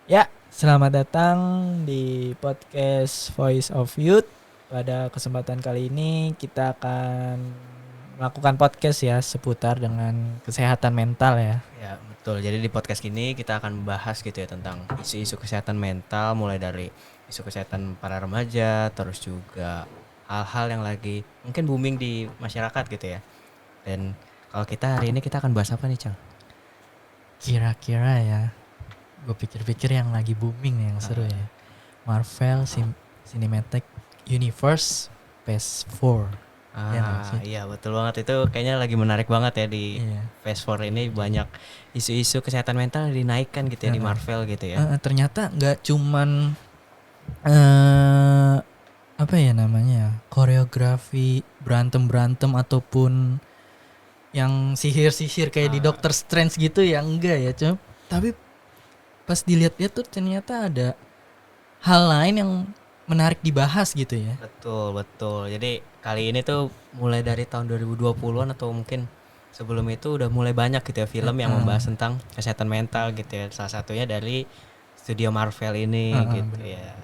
Ya, selamat datang di podcast Voice of Youth. Pada kesempatan kali ini kita akan melakukan podcast ya seputar dengan kesehatan mental ya. Ya betul, jadi di podcast ini kita akan membahas gitu ya tentang isu-isu kesehatan mental, mulai dari isu kesehatan para remaja, terus juga hal-hal yang lagi mungkin booming di masyarakat gitu ya. Dan kalau kita hari ini kita akan bahas apa nih, Cang? Kira-kira ya, gue pikir-pikir yang lagi booming yang seru ya. Marvel Cinematic Universe Phase 4. Ya nggak sih? Iya betul banget, itu kayaknya lagi menarik banget ya di Iya. Phase 4 ini, banyak isu-isu kesehatan mental yang dinaikkan gitu ya di Marvel gitu ya. Ternyata nggak cuman apa ya namanya, koreografi berantem ataupun yang sihir kayak di Doctor Strange gitu ya, enggak ya cuma tapi pas dilihat-lihat tuh ternyata ada hal lain yang menarik dibahas gitu ya. Betul. Jadi kali ini tuh mulai dari tahun 2020-an atau mungkin sebelum itu udah mulai banyak gitu ya film yang membahas tentang kesehatan mental gitu ya. Salah satunya dari studio Marvel ini gitu ya.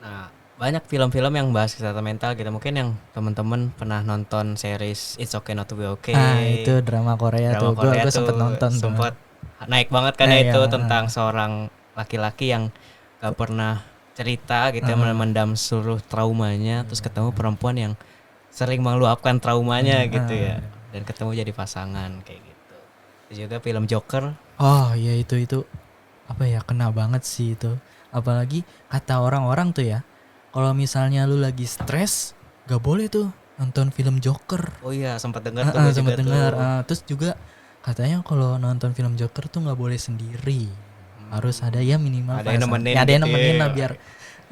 Nah, banyak film-film yang bahas kesehatan mental gitu. Mungkin yang teman-teman pernah nonton series It's Okay Not to Be Okay. Itu drama Korea tuh. Gue sempet nonton tuh. Sempet naik banget kan itu tentang seorang laki-laki yang gak pernah cerita gitu ya, mendam seluruh traumanya, terus ketemu perempuan yang sering meluapkan traumanya gitu ya, dan ketemu jadi pasangan kayak gitu. Terus juga film Joker. Oh iya, itu apa ya, kena banget sih itu. Apalagi kata orang-orang tuh ya, kalau misalnya lu lagi stres gak boleh tuh nonton film Joker. Oh iya, sempat dengar tuh. Sempat dengar. Terus juga katanya kalau nonton film Joker tuh nggak boleh sendiri, harus ada ya minimal ada yang nemenin, ada yang gitu nemenin ya, lah biar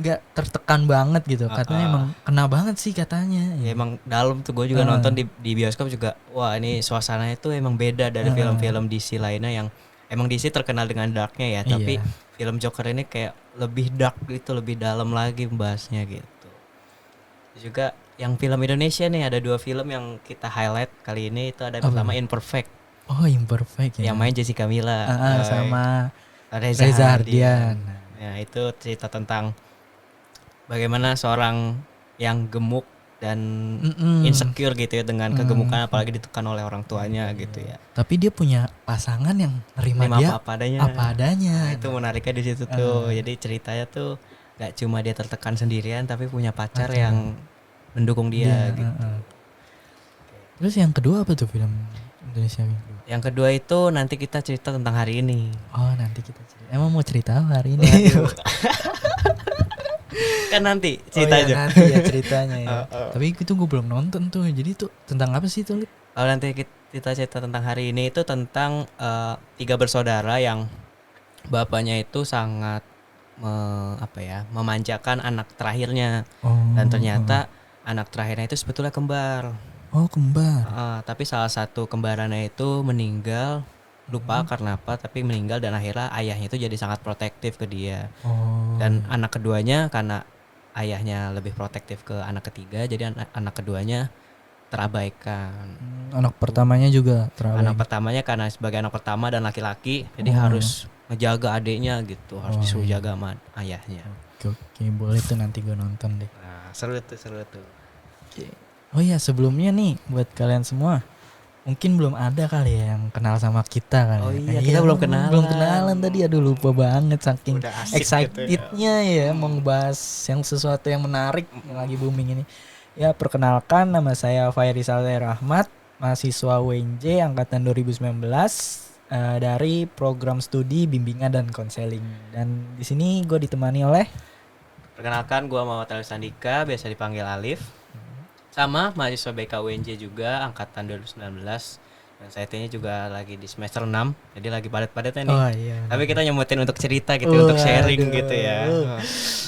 nggak tertekan banget gitu. Katanya emang kena banget sih katanya. Ya emang dalam tuh, gue juga nonton di bioskop juga. Wah, ini suasananya tuh emang beda dari film-film DC lainnya yang emang DC terkenal dengan darknya ya. Tapi film Joker ini kayak lebih dark gitu, lebih dalam lagi membahasnya gitu. Terus juga yang film Indonesia nih, ada 2 film yang kita highlight kali ini. Itu ada pertama Imperfect. Oh, Imperfect ya. Yang main Jessica Mila sama Reza Hardian. Ya, itu cerita tentang bagaimana seorang yang gemuk dan insecure gitu ya dengan kegemukan, apalagi ditekan oleh orang tuanya gitu ya. Tapi dia punya pasangan yang nerima dia apa adanya. Nah, itu menariknya di situ tuh. Jadi ceritanya tuh gak cuma dia tertekan sendirian, tapi punya pacar yang mendukung dia gitu. Terus yang kedua apa tuh film Indonesia? Yang kedua itu nanti kita cerita tentang hari ini. Oh, nanti kita cerita. Emang mau cerita apa hari ini? Kan nanti ceritanya. Nanti ya ceritanya ya. Tapi itu gue belum nonton tuh. Jadi tuh tentang apa sih tuh? Kalau nanti kita cerita tentang hari ini itu tentang 3 bersaudara yang bapaknya itu sangat memanjakan anak terakhirnya. Dan ternyata anak terakhirnya itu sebetulnya kembar. Oh, kembar. Tapi salah satu kembarannya itu meninggal, lupa karena apa, tapi meninggal, dan akhirnya ayahnya itu jadi sangat protektif ke dia. Dan anak keduanya, karena ayahnya lebih protektif ke anak ketiga, jadi anak keduanya terabaikan. Anak pertamanya juga terabaikan. Anak pertamanya karena sebagai anak pertama dan laki-laki, jadi harus ngejaga adiknya gitu, harus disuruh jaga sama ayahnya. Oke, boleh tuh nanti gue nonton deh. Nah, seru tuh. Oh iya, sebelumnya nih buat kalian semua, mungkin belum ada kali ya yang kenal sama kita kan. Oh iya, kita belum kenalan tadi. Aduh, lupa banget saking excitednya gitu ya mau ngebahas yang sesuatu yang menarik yang lagi booming ini. Ya, perkenalkan, nama saya Fairizal Rahmat, mahasiswa UNJ angkatan 2019 dari program studi bimbingan dan konseling. Dan di sini gue ditemani oleh, perkenalkan, gue Muhammad Alif Sandika, biasa dipanggil Alif. Sama mahasiswa BK UNJ juga angkatan 2019. Dan saya ini juga lagi di semester 6. Jadi lagi padat-padatnya nih. Oh iya. Tapi kita nyemutin untuk cerita gitu, untuk sharing gitu ya.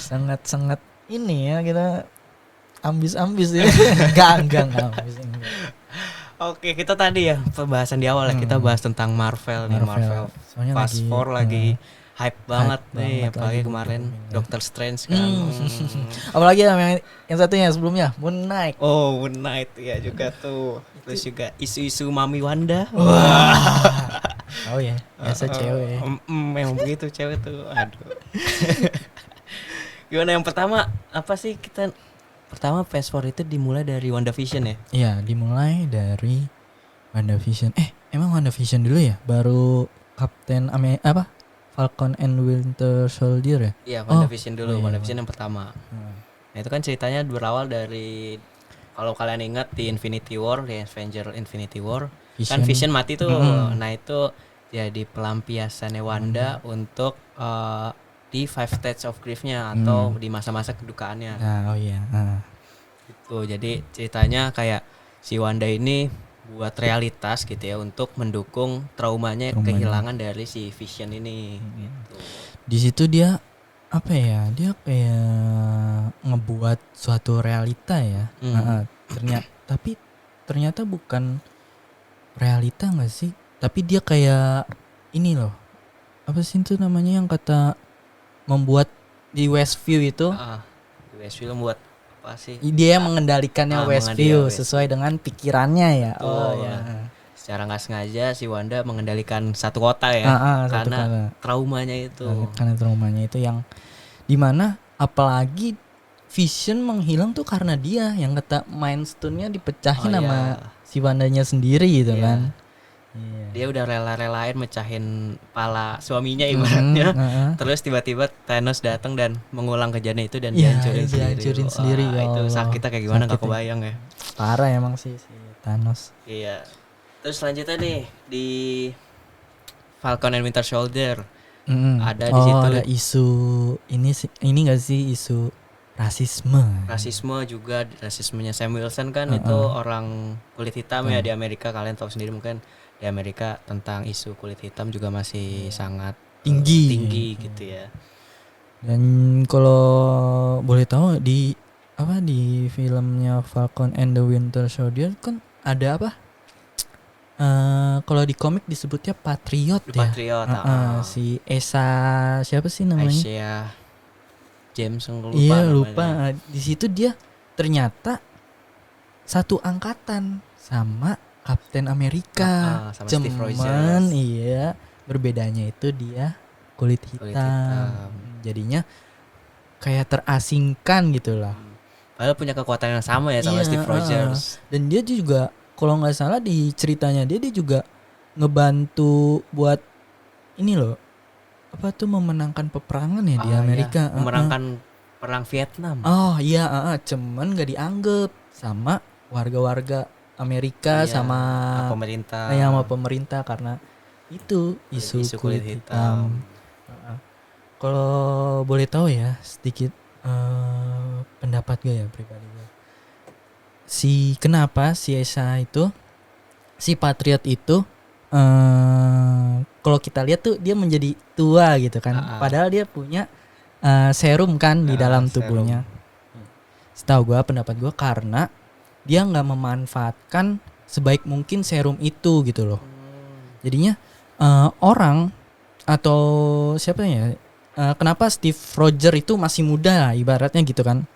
Sangat-sangat ini ya, kita ambis ya. Enggak ambis. Oke, kita tadi ya pembahasan di awal ya, kita bahas tentang Marvel nih. Marvel Phase 4 lagi hype banget nih, apalagi kemarin Doctor Strange kan. Apalagi yang satunya sebelumnya, Moon Knight. Oh, Moon Knight ya juga tuh. Terus juga isu-isu Mami Wanda. Wah. Oh ya, biasa cewek. Memang begitu cewek tuh. Aduh. Gimana yang pertama apa sih kita pertama Fast Forward itu dimulai dari WandaVision ya? Iya, dimulai dari WandaVision. Emang WandaVision dulu ya? Baru Falcon and Winter Soldier ya? Iya, WandaVision dulu, iya, WandaVision yang pertama. Nah, itu kan ceritanya berawal dari kalau kalian ingat di Infinity War, di Avenger Infinity War, kan Vision mati tuh. Nah, itu jadi pelampiasannya Wanda untuk di Five Stages of Grief-nya atau di masa-masa kedukaannya. Nah, oh iya. Gitu. Jadi ceritanya kayak si Wanda ini buat realitas gitu ya untuk mendukung traumanya kehilangan dari si Vision ini gitu. Di situ dia apa ya? Dia kayak ngebuat suatu realita ya. Ternyata bukan realita enggak sih? Tapi dia kayak ini loh. Apa sih itu namanya yang kata membuat di Westview itu? Westview membuat apa sih? Dia mengendalikannya Westview sesuai dengan pikirannya ya. Ya. Secara nggak sengaja si Wanda mengendalikan satu kota ya, karena traumanya itu. Karena traumanya itu yang dimana apalagi Vision menghilang tuh karena dia yang kata Mind Stone-nya dipecahin sama si Wandanya sendiri gitu kan. Dia udah rela-relain mecahin pala suaminya ibaratnya. Terus tiba-tiba Thanos datang dan mengulang kejadian itu dan dihancurin sendiri. Itu sakitnya kayak gimana gak kebayang ya. Parah emang sih si Thanos. Iya. Terus selanjutnya nih di Falcon and Winter Soldier. Ada di situ ada isu ini enggak sih isu rasisme juga. Rasismenya Sam Wilson kan itu orang kulit hitam ya di Amerika. Kalian tahu sendiri mungkin di Amerika tentang isu kulit hitam juga masih sangat tinggi gitu ya. Dan kalau boleh tahu di filmnya Falcon and the Winter Soldier kan ada apa? Kalau di komik disebutnya Patriot ya. Si Esa siapa sih namanya? Asia James lupa. Iya lupa. Di situ dia ternyata satu angkatan sama Captain Amerika, sama cuman Steve Rogers. Iya berbedanya itu dia kulit hitam. Jadinya kayak terasingkan gitu lah. Padahal punya kekuatan yang sama ya sama Steve Rogers. Dan dia juga kalau nggak salah di ceritanya dia juga ngebantu buat ini loh apa tuh memenangkan peperangan ya di Amerika. Memenangkan perang Vietnam. Cuman nggak dianggap sama warga-warga Amerika sama pemerintah karena itu isu kulit hitam. Kalau boleh tahu ya sedikit pendapat gue ya pribadi gue. Kenapa si Esa itu si Patriot itu kalau kita lihat tuh dia menjadi tua gitu kan. Padahal dia punya serum kan di dalam tubuhnya. Setahu gue pendapat gue karena dia nggak memanfaatkan sebaik mungkin serum itu gitu loh. Jadinya orang atau siapa ya? Kenapa Steve Rogers itu masih muda ibaratnya gitu kan?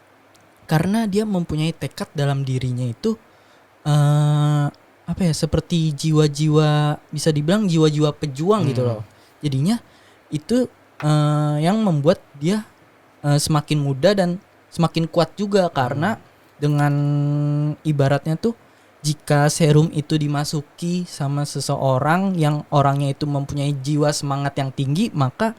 Karena dia mempunyai tekad dalam dirinya itu seperti jiwa-jiwa bisa dibilang jiwa-jiwa pejuang gitu loh. Jadinya itu yang membuat dia semakin muda dan semakin kuat juga karena dengan ibaratnya tuh jika serum itu dimasuki sama seseorang yang orangnya itu mempunyai jiwa semangat yang tinggi, maka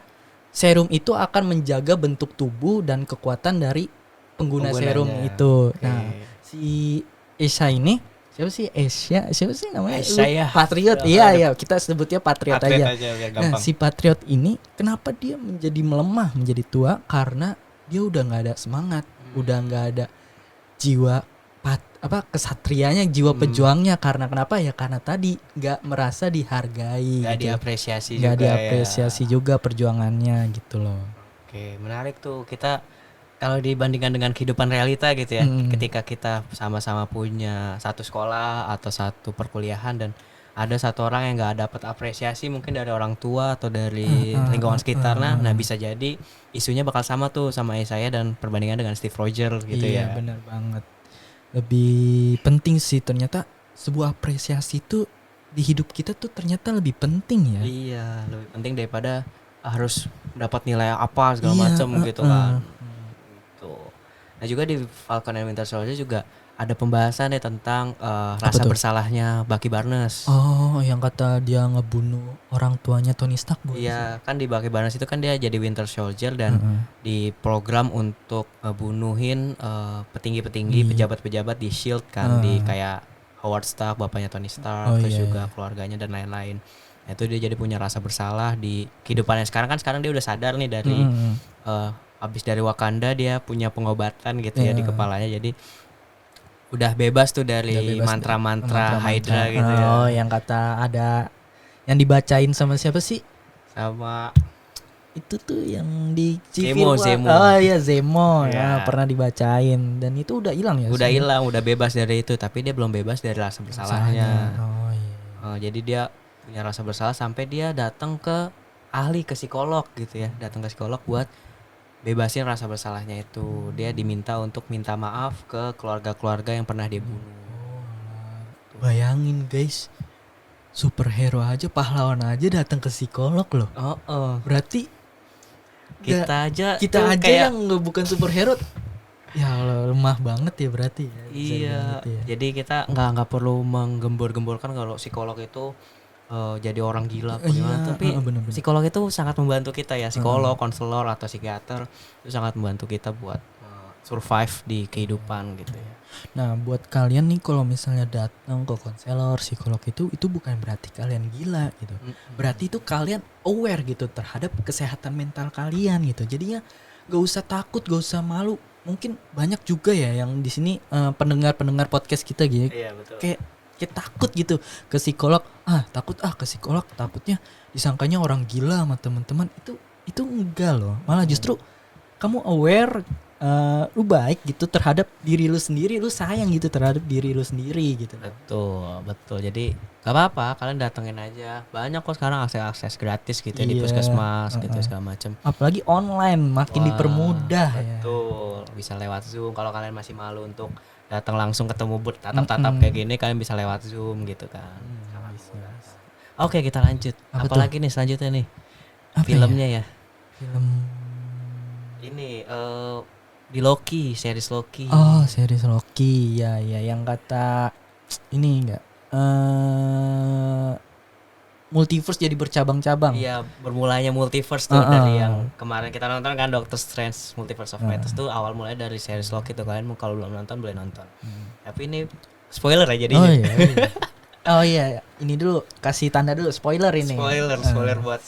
serum itu akan menjaga bentuk tubuh dan kekuatan dari pengguna serum itu. Nah, si Esa ini siapa sih namanya? Patriot. Iya, kita sebutnya Patriot aja. Nah, si Patriot ini kenapa dia menjadi melemah, menjadi tua? Karena dia udah nggak ada semangat, udah nggak ada jiwa kesatrianya, jiwa pejuangnya. Karena kenapa ya? Karena tadi nggak merasa dihargai, nggak gitu. diapresiasi juga perjuangannya gitu loh. Oke, menarik tuh. Kita kalau dibandingkan dengan kehidupan realita gitu ya, ketika kita sama-sama punya satu sekolah atau satu perkuliahan dan ada satu orang yang nggak dapat apresiasi mungkin dari orang tua atau dari lingkungan sekitar, nah bisa jadi isunya bakal sama tuh sama saya dan perbandingan dengan Steve Rogers gitu ya. Iya benar banget. Lebih penting sih ternyata sebuah apresiasi itu di hidup kita tuh ternyata lebih penting ya. Iya, lebih penting daripada harus dapat nilai apa segala Iya, macam gitu kan. Gitu. Nah juga di Falcon and Winter Soldier juga ada pembahasan nih tentang rasa tuh? bersalahnya Bucky Barnes. Oh, yang kata dia ngebunuh orang tuanya Tony Stark bukan sih? Iya, kan di Bucky Barnes itu kan dia jadi Winter Soldier dan Heeh. diprogram untuk bunuhin petinggi-petinggi, Iya. pejabat-pejabat di Shield kan, di kayak Howard Stark, bapaknya Tony Stark, Oh, terus iya, juga iya. keluarganya dan lain-lain. Nah, itu dia jadi punya rasa bersalah di kehidupannya sekarang kan. Sekarang dia udah sadar nih dari habis dari Wakanda, dia punya pengobatan gitu ya di Iya. kepalanya, jadi udah bebas tuh dari Udah bebas mantra-mantra mantra-mantra. Hydra gitu ya. Oh, yang kata ada yang dibacain sama siapa sih? Sama Itu tuh yang di Zemo, Civil War. Zemo. Oh iya, Zemo. Iya. Pernah dibacain dan itu udah hilang ya? Udah sebenarnya? hilang, udah bebas dari itu, tapi dia belum bebas dari rasa bersalahnya. Oh iya. Jadi dia punya rasa bersalah sampai dia datang ke ahli, ke psikolog gitu ya, datang ke psikolog buat bebasin rasa bersalahnya itu. Dia diminta untuk minta maaf ke keluarga-keluarga yang pernah dia bunuh. Bayangin guys, superhero aja, pahlawan aja datang ke psikolog loh. Berarti Kita aja kita tuh aja kayak yang bukan superhero, ya Allah, lemah banget ya berarti ya. Bisa iya, dibilang gitu ya. jadi kita nggak perlu menggembor-gemborkan kalau psikolog itu jadi orang gila apa gimana, tapi bener-bener. psikolog itu sangat membantu kita ya, psikolog, konselor atau psikiater itu sangat membantu kita buat survive di kehidupan gitu ya. Nah, buat kalian nih kalau misalnya datang ke konselor, psikolog itu bukan berarti kalian gila gitu. Berarti itu kalian aware gitu terhadap kesehatan mental kalian gitu. Jadinya gak usah takut, gak usah malu. Mungkin banyak juga ya yang di sini pendengar-pendengar podcast kita gitu. Iya betul. Kayak takut gitu ke psikolog. Takut ke psikolog, takutnya disangkanya orang gila sama teman-teman. Itu enggak loh. Malah justru kamu aware, lu baik gitu terhadap diri lu sendiri, lu sayang gitu terhadap diri lu sendiri gitu. Betul. Jadi gak apa-apa, kalian datengin aja. Banyak kok sekarang akses gratis gitu ya di Iya, puskesmas gitu segala macam. Apalagi online makin dipermudah ya. Betul, bisa lewat Zoom. Kalau kalian masih malu untuk datang langsung ketemu bertatap-tatap kayak gini, kalian bisa lewat Zoom gitu kan. Oke, kita lanjut. Apalagi nih selanjutnya nih? Filmnya ya. Film ini di Loki, series Loki. Oh, series Loki. Ya, yang kata ini enggak multiverse jadi bercabang-cabang. Iya, bermulanya multiverse tuh dari yang kemarin kita nonton kan, Doctor Strange Multiverse of Madness tuh awal mulai dari series Loki tuh. Kalian kalau belum nonton boleh nonton. Tapi ini spoiler aja jadinya. Oh iya, ini dulu kasih tanda dulu spoiler ini. Spoiler buat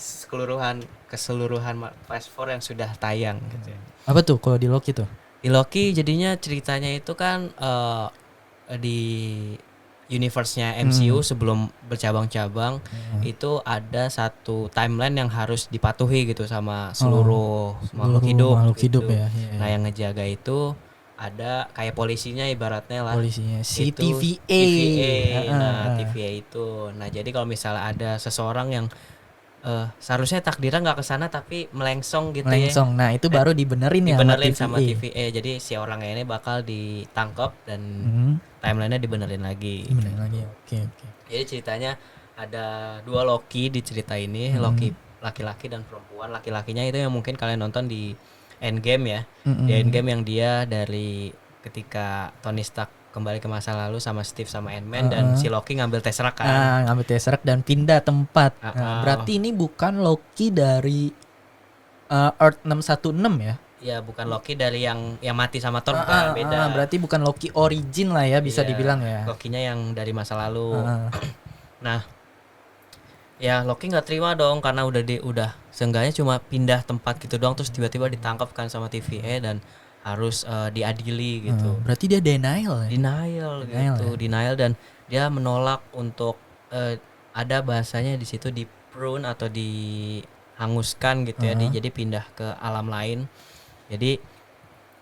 keseluruhan Phase 4 yang sudah tayang gitu ya. Apa tuh kalau di Loki tuh? Di Loki jadinya ceritanya itu kan di universe-nya MCU sebelum bercabang-cabang itu ada satu timeline yang harus dipatuhi gitu sama seluruh makhluk hidup gitu. Ya. Nah, yang ngejaga itu ada kayak polisinya ibaratnya lah. Polisinya si itu TVA. TVA itu. Nah, jadi kalau misalnya ada seseorang yang seharusnya takdirnya nggak kesana tapi melengsong gitu ya. Nah, itu baru dibenerin sama TVA. Jadi si orangnya ini bakal ditangkap dan timelinenya dibenerin lagi. Oke. Jadi ceritanya ada dua Loki di cerita ini, Loki laki-laki dan perempuan. Laki-lakinya itu yang mungkin kalian nonton di Endgame ya. Di Endgame yang dia dari ketika Tony Stark kembali ke masa lalu sama Steve sama Ant-Man dan si Loki ngambil Tesseract kan. Ngambil Tesseract dan pindah tempat. Berarti ini bukan Loki dari Earth 616 ya? Iya, bukan Loki dari yang mati sama Thor, bukan, beda. Berarti bukan Loki origin lah ya, bisa dibilang ya. Lokinya yang dari masa lalu. Nah, ya Loki nggak terima dong karena udah seenggaknya cuma pindah tempat gitu doang, terus tiba-tiba ditangkap kan sama TVA dan harus diadili gitu. Berarti dia denial ya? Denial dan dia menolak untuk ada bahasanya di situ di prune atau dihanguskan gitu ya, jadi pindah ke alam lain. Jadi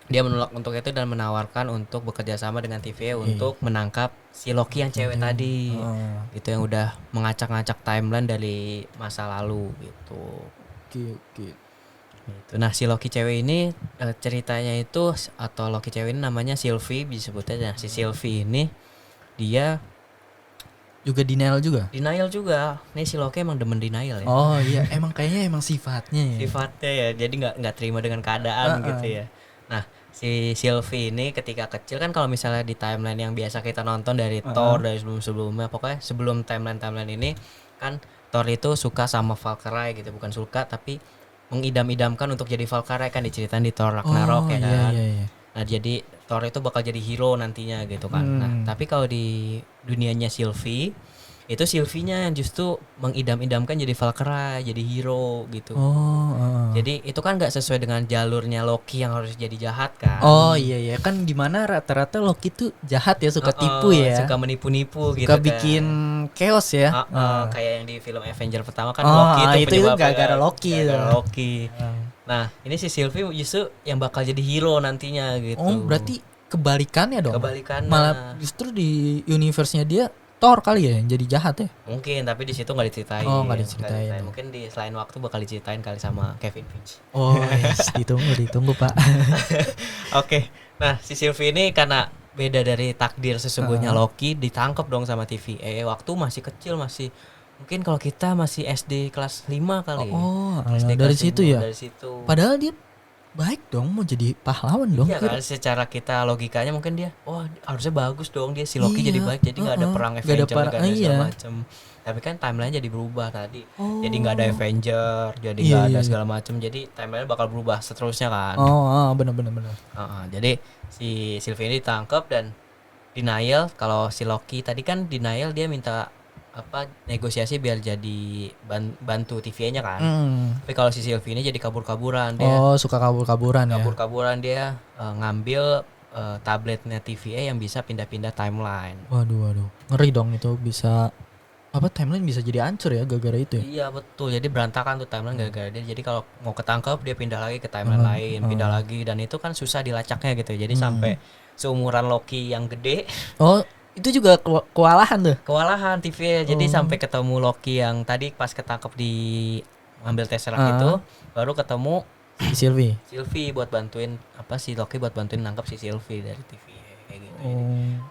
dia menolak untuk itu dan menawarkan untuk bekerja sama dengan TVA untuk menangkap si Loki yang cewek tadi. Gitu, yang udah mengacak-ngacak timeline dari masa lalu gitu. Oke. Gitu. Nah, si Loki cewek ini ceritanya itu, atau Loki cewek ini namanya Sylvie disebutnya. Nah, si Sylvie ini dia Juga denial juga. Denial juga. Nih si Loki emang demen denial ya. Oh iya, emang kayaknya emang sifatnya ya. Sifatnya ya, jadi nggak terima dengan keadaan gitu ya. Nah, si Sylvie ini ketika kecil kan, kalau misalnya di timeline yang biasa kita nonton dari Thor dari sebelum-sebelumnya, pokoknya sebelum timeline ini kan Thor itu suka sama Valkyrie gitu, bukan suka tapi mengidam-idamkan untuk jadi Valkyrie kan, diceritain di Thor Ragnarok ya kan. Iya. Nah, jadi Thor itu bakal jadi hero nantinya gitu kan. Nah, tapi kalau di dunianya Sylvie, itu Sylvie-nya yang justru mengidam-idamkan jadi Valkyrie, jadi hero gitu. Jadi itu kan nggak sesuai dengan jalurnya Loki yang harus jadi jahat kan. Oh iya kan, dimana rata-rata Loki tuh jahat ya, suka tipu ya, suka menipu-nipu gitu suka kan. bikin chaos ya. Kayak yang di film Avenger pertama kan, Loki itu penyebabnya gara-gara Loki. Loki. Nah, ini si Sylvie justru yang bakal jadi hero nantinya gitu. Oh, berarti kebalikannya dong. Kebalikannya. Malah justru di universe-nya dia Thor kali ya yang jadi jahat ya. Mungkin, tapi di situ nggak diceritain. Oh, nggak diceritain. Mungkin di selain waktu bakal diceritain kali sama Kevin Feige. Oh, yes, ditunggu Pak. Oke. Nah, si Sylvie ini karena beda dari takdir sesungguhnya Loki, ditangkap dong sama TVA waktu masih kecil, masih mungkin kalau kita masih SD kelas 5 kali. SD dari kelas situ 5, ya. Dari situ. Padahal dia baik dong, mau jadi pahlawan dong. Iya kan, secara kita logikanya mungkin dia, harusnya bagus dong dia, si Loki jadi baik, jadi nggak ada perang Avenger, nggak ada segala macem. Tapi kan timeline jadi berubah tadi, jadi nggak ada Avenger, jadi nggak ada segala macem, jadi timeline bakal berubah seterusnya kan. Benar. Jadi si Sylvie ini ditangkap dan denial. Kalau si Loki tadi kan denial, dia minta negosiasi biar jadi bantu TVA-nya kan. Tapi kalau si Sylvie ini jadi kabur-kaburan dia. Suka kabur-kaburan ya. Kabur-kaburan dia ngambil tabletnya TVA yang bisa pindah-pindah timeline. Waduh. Ngeri dong itu, bisa timeline bisa jadi hancur ya gara-gara itu ya. Iya betul. Jadi berantakan tuh timeline gara-gara dia. Jadi kalau mau ketangkep dia pindah lagi ke timeline lain, pindah lagi, dan itu kan susah dilacaknya gitu. Jadi sampai seumuran Loki yang gede. Itu juga kewalahan TVA. Jadi sampai ketemu Loki yang tadi pas ketangkep di ambil Tesseract itu, baru ketemu si Sylvie buat bantuin si Loki buat bantuin nangkep si Sylvie dari TVA kayak gitu.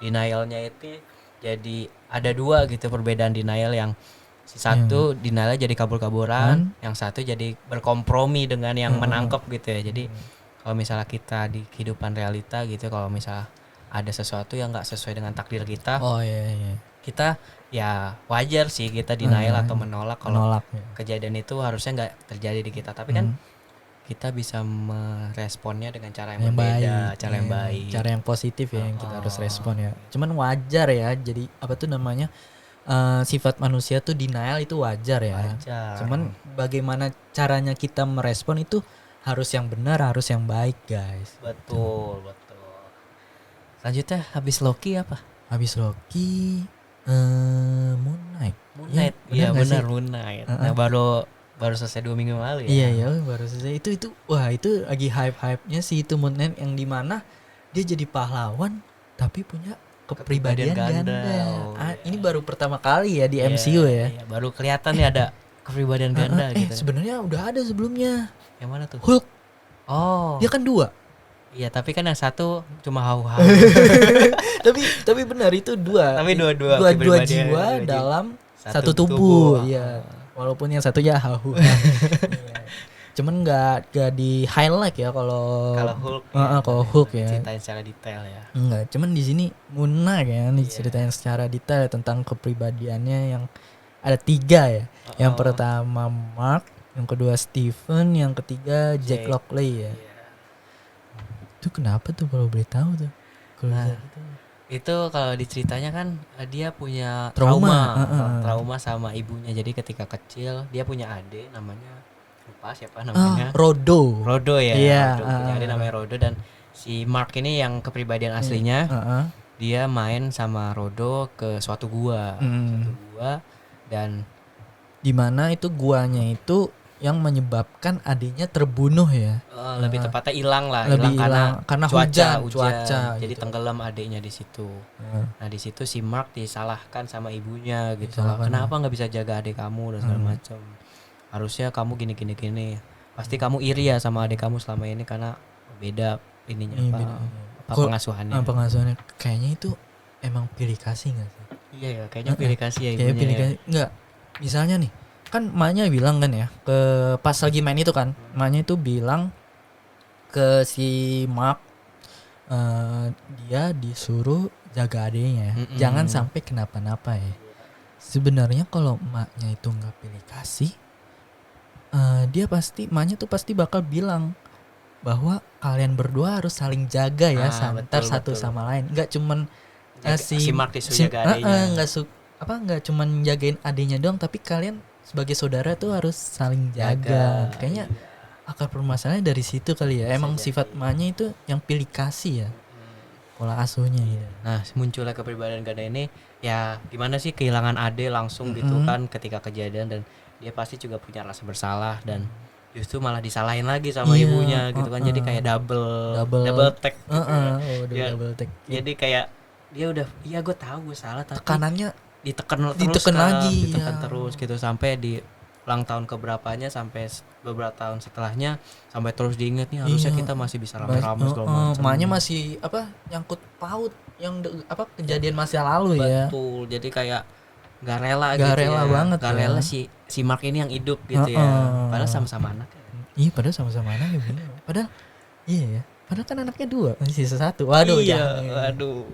Denialnya itu jadi ada dua gitu perbedaan denial, yang si satu denialnya jadi kabur-kaburan, yang satu jadi berkompromi dengan yang menangkep gitu ya. Jadi kalau misalnya kita di kehidupan realita gitu, kalau misalnya ada sesuatu yang nggak sesuai dengan takdir kita, kita ya wajar sih kita denial atau menolak kalau kejadian itu harusnya nggak terjadi di kita. Tapi kan kita bisa meresponnya dengan cara yang berbeda, cara yang baik, cara yang positif ya, yang kita harus respon ya. Cuman wajar ya, jadi sifat manusia tuh denial itu wajar ya. Cuman bagaimana caranya kita merespon itu harus yang benar, harus yang baik guys. Betul. Selanjutnya habis Loki apa? Habis Loki Moon Knight. Iya benar, Moon Knight. Nah, baru selesai 2 minggu lalu ya. Iya baru selesai. Itu lagi hype-nya sih itu Moon Knight, yang dimana dia jadi pahlawan tapi punya kepribadian ganda. Ini baru pertama kali ya di MCU ya. Iya, baru kelihatan nih ada kepribadian ganda gitu. Sebenarnya udah ada sebelumnya. Yang mana tuh? Hulk. Dia kan 2. Iya, tapi kan yang satu cuma hau-hau. tapi benar itu 2. Tapi dua jiwa dalam satu tubuh. Iya. Walaupun yang satunya hau. Cuman nggak di highlight ya kalau Hulk. Kalau Hulk ya. Ceritain secara detail ya. Enggak, cuman di sini Muna kan diceritain secara detail tentang kepribadiannya yang ada 3 ya. Yang pertama Mark, yang kedua Stephen, yang ketiga Jack Lockley ya. Itu kenapa tuh kalau boleh tahu tuh? Itu kalau diceritanya kan dia punya trauma sama ibunya. Jadi ketika kecil dia punya adik namanya, lupa siapa namanya. Rodo ya. Iya. Punya adik namanya Rodo, dan si Mark ini yang kepribadian aslinya dia main sama Rodo ke suatu gua. Dan di mana itu guanya itu yang menyebabkan adiknya terbunuh ya. Lebih tepatnya hilang karena cuaca. Jadi tenggelam adiknya di situ. Nah, di situ si Mark disalahkan sama ibunya gitu. Kenapa nggak bisa jaga adik kamu dan segala macam. Harusnya kamu gini. Pasti kamu iri ya sama adik kamu selama ini karena beda ininya pengasuhannya. Pengasuhannya kayaknya itu emang pilih kasih nggak sih? Iya ya, kayaknya pilih kasih ya Kayak ibunya pilih ya. kasih. Enggak. Misalnya nih, kan emaknya bilang kan ya, ke pas lagi main itu kan, emaknya itu bilang ke si Mark, dia disuruh jaga adiknya, Mm-mm. jangan sampai kenapa-napa ya. Sebenarnya kalau emaknya itu nggak pilih kasih, emaknya tuh pasti bakal bilang bahwa kalian berdua harus saling jaga ya, santar Betul, satu betul. sama lain. Nggak cuman Si Mark disuruh jaga adiknya. nggak cuman jagain adiknya doang, tapi kalian sebagai saudara tuh harus saling jaga. Kayaknya akar permasalahannya dari situ kali ya. Bisa Emang jadi. sifat emaknya itu yang pilih kasih ya, pola asuhnya gitu. Nah, munculnya kepribadian ganda ini ya gimana sih, kehilangan ade langsung gitu kan ketika kejadian, dan dia pasti juga punya rasa bersalah dan justru malah disalahin lagi sama Iya, ibunya gitu kan. Jadi kayak double tag gitu ya. Ya, double take. jadi kayak dia udah, iya gue tahu gue salah, tapi Tekanannya ditekan lagi, ditekan ya. terus gitu sampai di ulang tahun keberapanya, sampai beberapa tahun setelahnya sampai terus diinget nih, harusnya Iya. kita masih bisa rame-rame segala macam. Emaknya masih nyangkut paut yang kejadian masa lalu ya. Betul, jadi kayak nggak rela Nggak gitu rela ya. banget Nggak ya. rela si Mark ini yang hidup gitu ya. Padahal sama-sama anak ya. Iya, padahal sama-sama anak ya. Padahal iya ya. Padahal kan anaknya 2, masih sisa 1. Waduh, iya, jangan. waduh.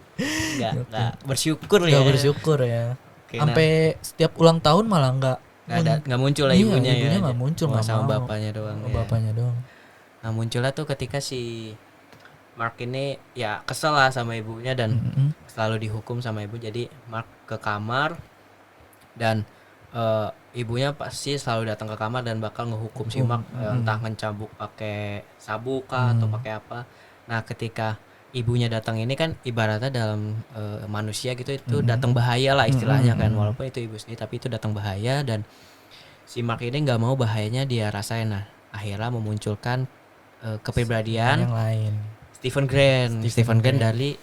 Nggak bersyukur ya. Nggak bersyukur ya. Oke, Sampai setiap ulang tahun malah nggak muncul lah iya, ibunya ya. nggak muncul, Cuma nggak sama mau. bapaknya doang. Oh, Ya. bapaknya doang. Nah, munculnya tuh ketika si Mark ini ya kesel lah sama ibunya dan selalu dihukum sama ibu. Jadi Mark ke kamar dan ibunya pasti selalu datang ke kamar dan bakal ngehukum si Mark, entah ngencambuk pakai sabuk kah atau pakai apa. Nah, ketika ibunya datang ini kan ibaratnya dalam manusia gitu, itu datang bahaya lah istilahnya kan, walaupun itu ibu sendiri tapi itu datang bahaya, dan si Mark ini nggak mau bahayanya dia rasain. Nah, akhirnya memunculkan kepribadian Yang lain. Stephen Grant dari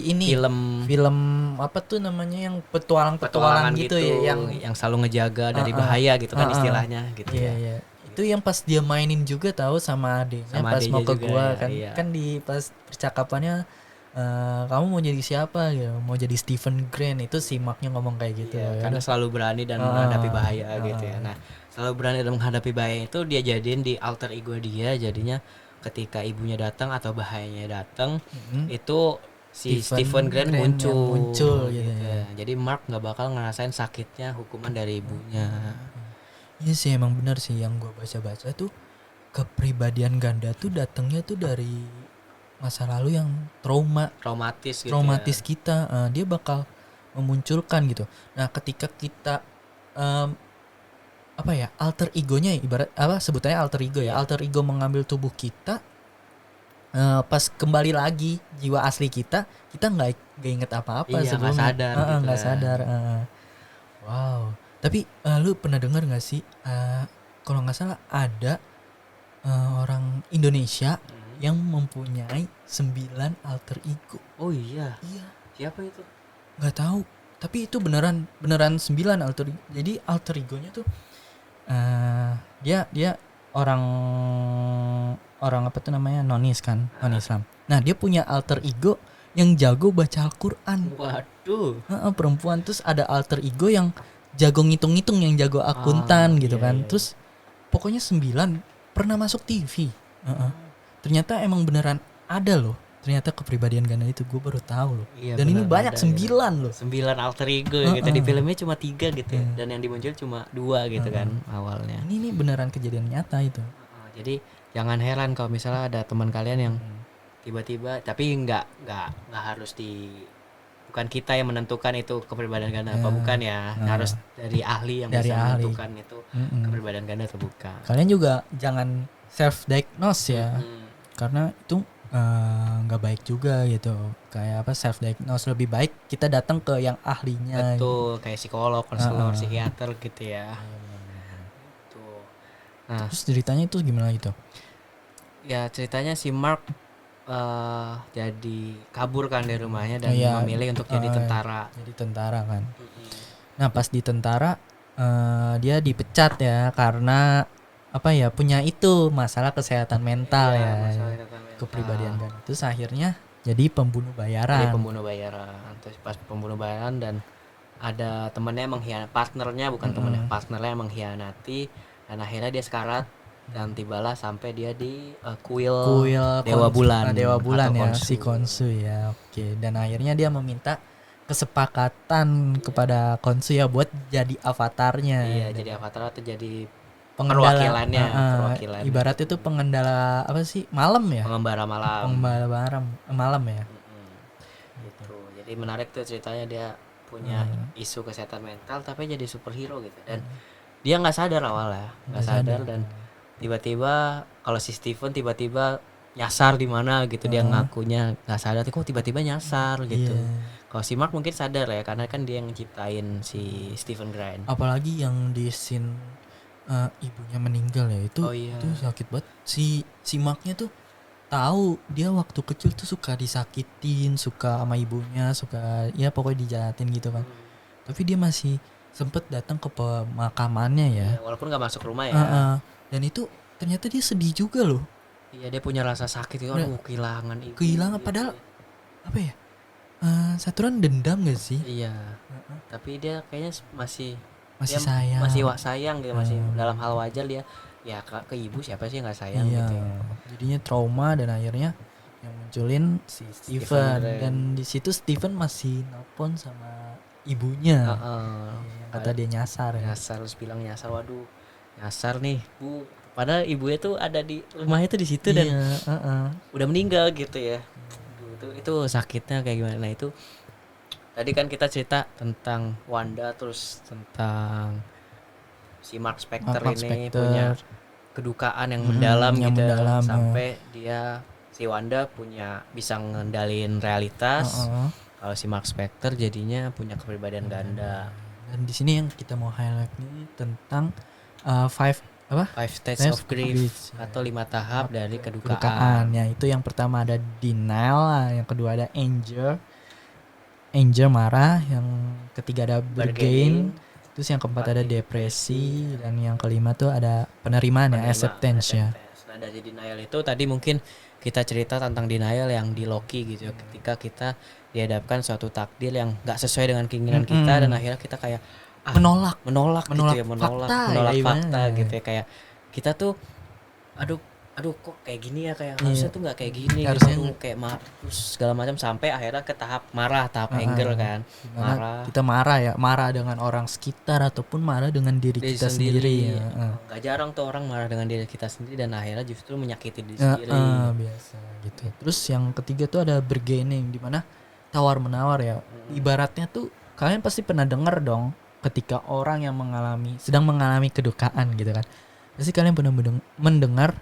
ini film apa tuh namanya, yang petualangan gitu ya, yang selalu ngejaga dari bahaya gitu kan istilahnya gitu ya. Iya. Itu yang pas dia mainin juga tahu sama adiknya, Sama pas adiknya mau ke juga, gua ya, kan. iya. Kan di pas percakapannya, kamu mau jadi siapa gitu, mau jadi Stephen Grant, itu si Marknya ngomong kayak gitu. Iya, Ya. karena selalu berani dan menghadapi bahaya gitu ya. Nah, selalu berani dan menghadapi bahaya itu dia jadiin di alter ego dia. Jadinya ketika ibunya datang atau bahayanya datang, itu si Stephen Grant muncul gitu ya. Jadi Mark nggak bakal ngerasain sakitnya hukuman dari ibunya. Iya sih, emang benar sih yang gue baca-baca tuh, kepribadian ganda tuh datangnya tuh dari masa lalu yang Traumatis gitu traumatis ya. kita. Dia bakal memunculkan gitu. Nah, ketika kita alter egonya, ibarat sebutannya alter ego ya. Alter ego mengambil tubuh kita, pas kembali lagi jiwa asli kita nggak inget apa-apa sebelumnya. Nggak sadar. Wow. Tapi lu pernah dengar nggak sih, kalau nggak salah ada orang Indonesia yang mempunyai 9 alter ego. Oh iya. Iya. Siapa itu? Nggak tahu. Tapi itu beneran 9 alter ego. Jadi alter egonya tuh dia orang apa tuh namanya, nonis kan, non Islam. Nah, dia punya alter ego yang jago baca Al-Quran. Waduh. Perempuan. Terus ada alter ego yang jago ngitung-ngitung, yang jago akuntan gitu kan. Iya. Terus pokoknya 9 pernah masuk TV. Ternyata emang beneran ada loh. Ternyata kepribadian ganda itu, gue baru tahu loh. Iya, dan ini banyak ada, 9 ya. loh. 9 alter ego gitu. Di filmnya cuma 3 gitu ya. Dan yang dimuncul cuma 2 gitu kan awalnya. Ini beneran kejadian nyata itu. Jadi jangan heran kalau misalnya ada teman kalian yang tiba-tiba, tapi nggak harus bukan kita yang menentukan itu kepribadian ganda apa bukan ya. Harus dari ahli yang bisa menentukan itu kepribadian ganda atau bukan. Kalian juga jangan self diagnose ya. Karena itu nggak baik juga gitu. Kayak self diagnose, lebih baik kita datang ke yang ahlinya. Betul, kayak psikolog, konselor, psikiater gitu ya. Tuh. Nah, terus ceritanya itu gimana gitu? Ya ceritanya si Mark jadi kabur kan dari rumahnya dan memilih untuk jadi tentara. Jadi tentara kan. Nah, pas di tentara dia dipecat ya karena punya itu masalah kesehatan mental ya. Kepribadian kan. Terus akhirnya jadi pembunuh Jadi bayaran. pembunuh bayaran. Terus pas pembunuh bayaran dan ada temennya mengkhianati, partnernya bukan temennya, partnernya mengkhianati dan akhirnya dia sekarat dan tibalah sampai dia di kuil Dewa Bulan Dewa Bulan atau ya, Khonsu. si Khonsu ya. Oke, dan akhirnya dia meminta kesepakatan kepada Khonsu ya buat jadi avatarnya. Iya, Dan jadi avatar atau jadi pengendala perwakilannya. ibarat itu pengendala apa sih, malam ya, Pengembara malam. pengembala malam ya. Gitu. Jadi menarik tuh ceritanya, dia punya isu kesehatan mental tapi jadi superhero gitu, dan dia nggak sadar awalnya, nggak sadar dan tiba-tiba kalau si Steven tiba-tiba nyasar di mana gitu, dia ngakunya nggak sadar, kok tiba-tiba nyasar gitu. Kalau si Mark mungkin sadar ya, karena kan dia yang ciptain si Stephen Grant. Apalagi yang di scene ibunya meninggal ya, itu itu sakit banget. Si Marknya tuh tahu dia waktu kecil tuh suka disakitin, suka sama ibunya, suka ya pokoknya dijahatin gitu kan. Tapi dia masih sempet datang ke pemakamannya ya. Walaupun nggak masuk rumah ya. Dan itu ternyata dia sedih juga loh. Iya, dia punya rasa sakit itu, kehilangan ibu. Kehilangan gitu. Padahal apa ya? Saturan dendam gak sih? Iya. Tapi dia kayaknya masih sayang. Masih sayang gitu, masih dalam hal wajar dia. Ya ke ibu siapa sih yang nggak sayang gitu ya. Jadinya trauma dan akhirnya yang munculin si Steven. Dan di situ Steven masih nelpon sama ibunya. Yang kata dia nyasar ya. Nyasar, terus bilang nyasar, waduh nyasar nih bu. Padahal ibunya tuh ada di rumahnya tuh di situ dan udah meninggal gitu ya. Itu sakitnya kayak gimana. Nah itu tadi kan kita cerita tentang Wanda, terus tentang si Mark Spector ini punya kedukaan yang mendalam gitu, sampai dia si Wanda punya bisa ngendalin realitas. Kalau si Mark Spector jadinya punya kepribadian ganda. Dan di sini yang kita mau highlight nih tentang five stages of grief atau 5 tahap dari kedukaan. Ya, itu yang pertama ada denial, yang kedua ada anger marah, yang ketiga ada bargain, terus yang keempat ada depresi, dan yang kelima tuh ada penerimaan ya, acceptance ya. Nah dari denial itu tadi mungkin kita cerita tentang denial yang di Loki gitu ya, ketika kita dihadapkan suatu takdir yang nggak sesuai dengan keinginan kita dan akhirnya kita kayak menolak gitu ya, menolak fakta gitu ya, kayak kita tuh aduh kok kayak gini ya, kayak harusnya tuh nggak kayak gini, harusnya gitu, kayak terus segala macam sampai akhirnya ke tahap marah, tahap anger kan. Kita marah dengan orang sekitar ataupun marah dengan diri kita sendiri ya. Gak jarang tuh orang marah dengan diri kita sendiri dan akhirnya justru menyakiti diri sendiri. Biasa gitu. Terus yang ketiga tuh ada bargaining, di mana tawar menawar ya. Ibaratnya tuh kalian pasti pernah dengar dong, ketika orang yang sedang mengalami kedukaan gitu kan, pasti kalian pernah mendengar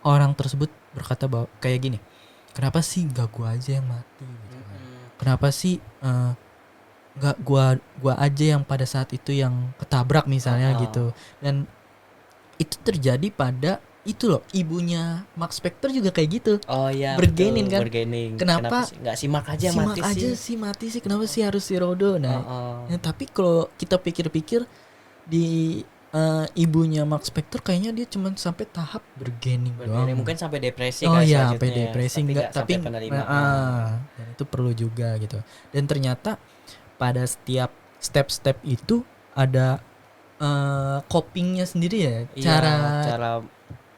orang tersebut berkata bahwa kayak gini, kenapa sih gak gua aja yang mati gitu kan? Kenapa sih gak gua aja yang pada saat itu yang ketabrak misalnya gitu. Dan itu terjadi pada itu loh, ibunya Mark Spector juga kayak gitu. Oh iya, bargaining kan. Kenapa nggak si Mark aja mati sih? Kenapa sih harus si Rodo? Nah, ya, tapi kalau kita pikir-pikir di ibunya Mark Spector kayaknya dia cuma sampai tahap bargaining doang. Mungkin sampai depresi sampai depresi enggak, tapi penerimaan. Dan itu perlu juga gitu. Dan ternyata pada setiap step-step itu ada copingnya sendiri ya, cara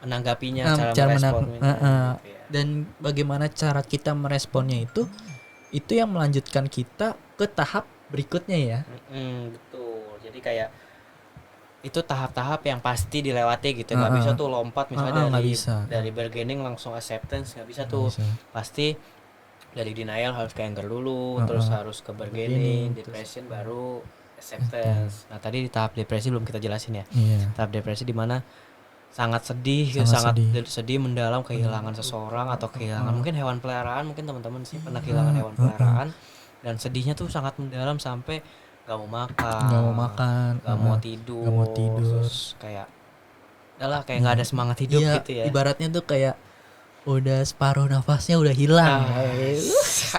menanggapinya, cara meresponnya. Dan bagaimana cara kita meresponnya itu yang melanjutkan kita ke tahap berikutnya ya. Betul. Jadi kayak itu tahap-tahap yang pasti dilewati gitu, nggak bisa tuh lompat misalnya dari bargaining langsung acceptance, nggak bisa tuh. Pasti dari denial harus ke anger dulu, terus harus ke bargaining, depression, baru acceptance. Nah tadi di tahap depresi belum kita jelasin ya. Tahap depresi di mana sangat sedih mendalam, kehilangan seseorang atau kehilangan mungkin hewan peliharaan, mungkin teman-teman sih pernah kehilangan hewan peliharaan, dan sedihnya tuh sangat mendalam sampai gak mau makan, gak mau tidur, terus kayak kayak nggak ada semangat hidup gitu ya. Ibaratnya tuh kayak udah separuh nafasnya udah hilang,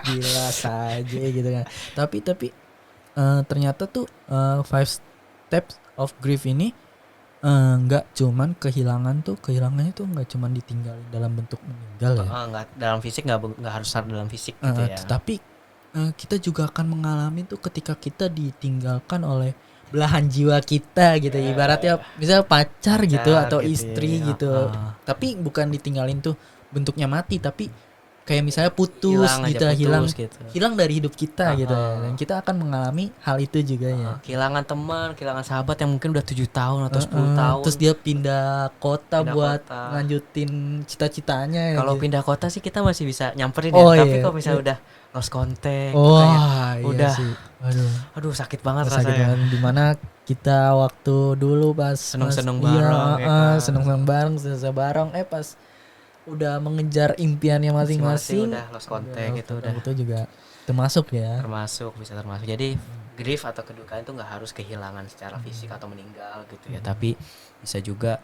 gila saja gitu kan. Tapi ternyata tuh 5 steps of grief ini Enggak, cuman kehilangannya tuh enggak cuman ditinggalin dalam bentuk meninggal ya. Nggak dalam fisik, nggak harus dalam fisik gitu ya. Tetapi kita juga akan mengalami tuh ketika kita ditinggalkan oleh belahan jiwa kita gitu. Ibaratnya misal pacar gitu atau gitu istri ya. gitu. Tapi bukan ditinggalin tuh bentuknya mati, tapi kayak misalnya putus Hilang aja, gitu, putus gitu. hilang dari hidup kita gitu. Dan kita akan mengalami hal itu juga ya. Kehilangan teman, kehilangan sahabat yang mungkin udah 7 tahun atau 10 tahun. Terus dia pindah kota buat kota. lanjutin cita-citanya ya. Kalau pindah kota sih kita masih bisa nyamperin Oh, ya. Tapi iya. kalau misalnya udah lost contact, Oh, kayak iya udah sih. aduh sakit banget Sakit rasanya. banget. Dimana kita waktu dulu pas Seneng-seneng iya, bareng, ya kan? seneng-seneng bareng, selesai bareng, pas udah mengejar impiannya masing-masing, udah lost contact gitu, udah itu juga termasuk ya. bisa termasuk. Jadi grief atau kedukaan itu nggak harus kehilangan secara fisik atau meninggal gitu ya, tapi bisa juga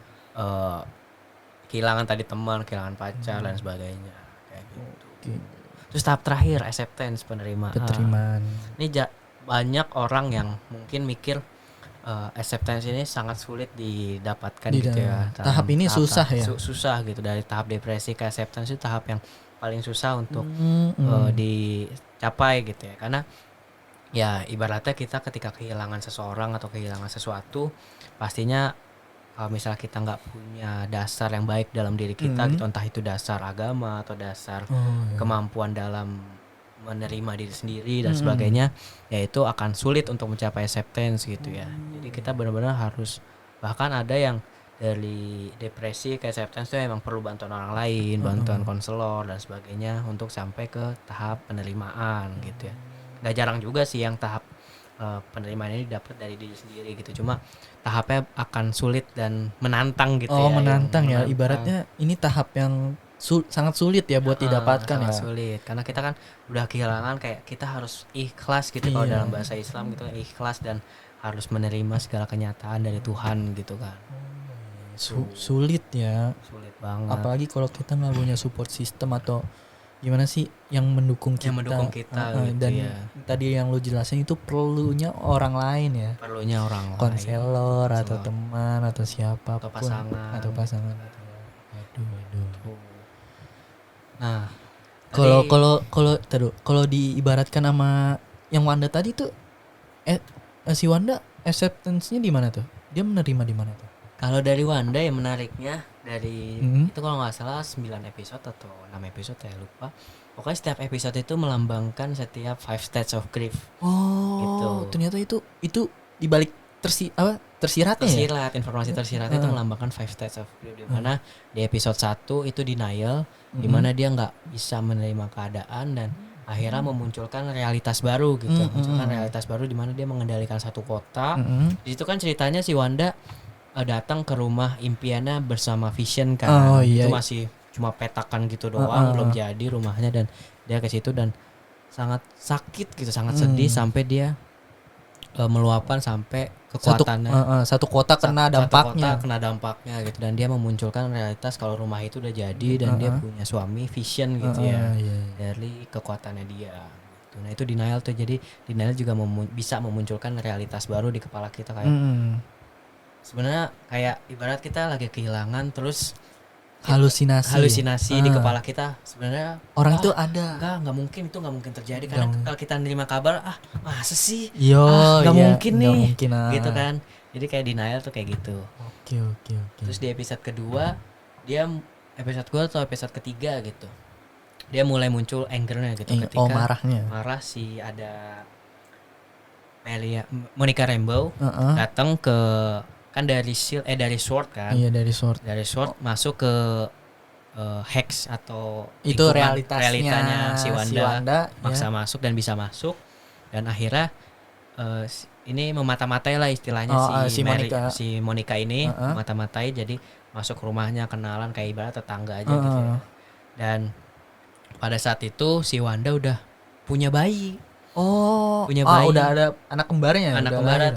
kehilangan tadi teman, kehilangan pacar dan sebagainya kayak gitu. Terus tahap terakhir acceptance, penerimaan. Ini banyak orang yang mungkin mikir acceptance ini sangat sulit didapatkan gitu ya. Tahap ini susah ya. Susah gitu, dari tahap depresi ke acceptance itu tahap yang paling susah untuk dicapai gitu ya. Karena ya ibaratnya kita ketika kehilangan seseorang atau kehilangan sesuatu, pastinya kalau misalnya kita nggak punya dasar yang baik dalam diri kita gitu, entah itu dasar agama atau dasar kemampuan dalam menerima diri sendiri dan sebagainya, ya itu akan sulit untuk mencapai acceptance gitu ya. Jadi kita benar-benar harus, bahkan ada yang dari depresi ke acceptance itu emang perlu bantuan orang lain, bantuan konselor dan sebagainya untuk sampai ke tahap penerimaan gitu ya. Gak jarang juga sih yang tahap penerimaan ini dapat dari diri sendiri gitu, cuma tahapnya akan sulit dan menantang gitu ya. Menantang ya, ibaratnya ini tahap yang sangat sulit ya buat didapatkan sangat ya. sulit karena kita kan udah kehilangan, kayak kita harus ikhlas gitu kalau dalam bahasa Islam gitu, ikhlas dan harus menerima segala kenyataan dari Tuhan gitu kan. Sulit ya, sulit banget, apalagi kalau kita nggak punya support system atau gimana sih yang mendukung kita, gitu dan ya. Tadi yang lu jelasin itu perlunya orang lain ya, konselor atau teman atau siapapun atau pasangan. Aduh. Nah, kalau diibaratkan sama yang Wanda tadi tuh, si Wanda acceptance-nya di mana tuh? Dia menerima di mana tuh? Kalau dari Wanda yang menariknya dari itu kalau nggak salah 9 episode atau 6 episode ya, lupa. Pokoknya setiap episode itu melambangkan setiap 5 stages of grief. Gitu. Ternyata itu dibalik tersiratnya ya? Informasi tersiratnya itu melambangkan 5 stages of grief, di mana di episode 1 itu denial, di mana dia nggak bisa menerima keadaan dan akhirnya memunculkan realitas baru gitu. Memunculkan realitas baru di mana dia mengendalikan satu kota. Di situ kan ceritanya si Wanda datang ke rumah impiannya bersama Vision kan. Itu masih cuma petakan gitu doang, belum jadi rumahnya, dan dia ke situ dan sangat sakit gitu, sangat sedih sampai dia meluapkan sampai kekuatannya. Satu kota kena dampaknya. Gitu, dan dia memunculkan realitas kalau rumah itu udah jadi dan dia punya suami Vision gitu ya. Dari kekuatannya dia. Gitu. Nah, itu denial tuh. Jadi denial juga bisa memunculkan realitas baru di kepala kita, kayak sebenarnya kayak ibarat kita lagi kehilangan terus halusinasi di kepala kita, sebenarnya orang itu ada. Nggak mungkin terjadi, karena kalau kita nerima kabar masa sih mungkin nih gitu kan. Jadi kayak denial tuh kayak gitu. Oke. Terus di episode kedua atau episode ketiga gitu, dia mulai muncul angernya gitu, ketika marah si ada Monica Rambeau datang ke kan dari Sword kan. Iya, dari Sword. Masuk ke Hex atau itu realitanya si Wanda maksa ya. Masuk dan bisa masuk, dan akhirnya ini memata-matai lah istilahnya si Monica ini memata-matai, jadi masuk rumahnya, kenalan kayak ibarat tetangga aja gitu ya. Dan pada saat itu si Wanda udah punya bayi. Udah ada anak kembarnya.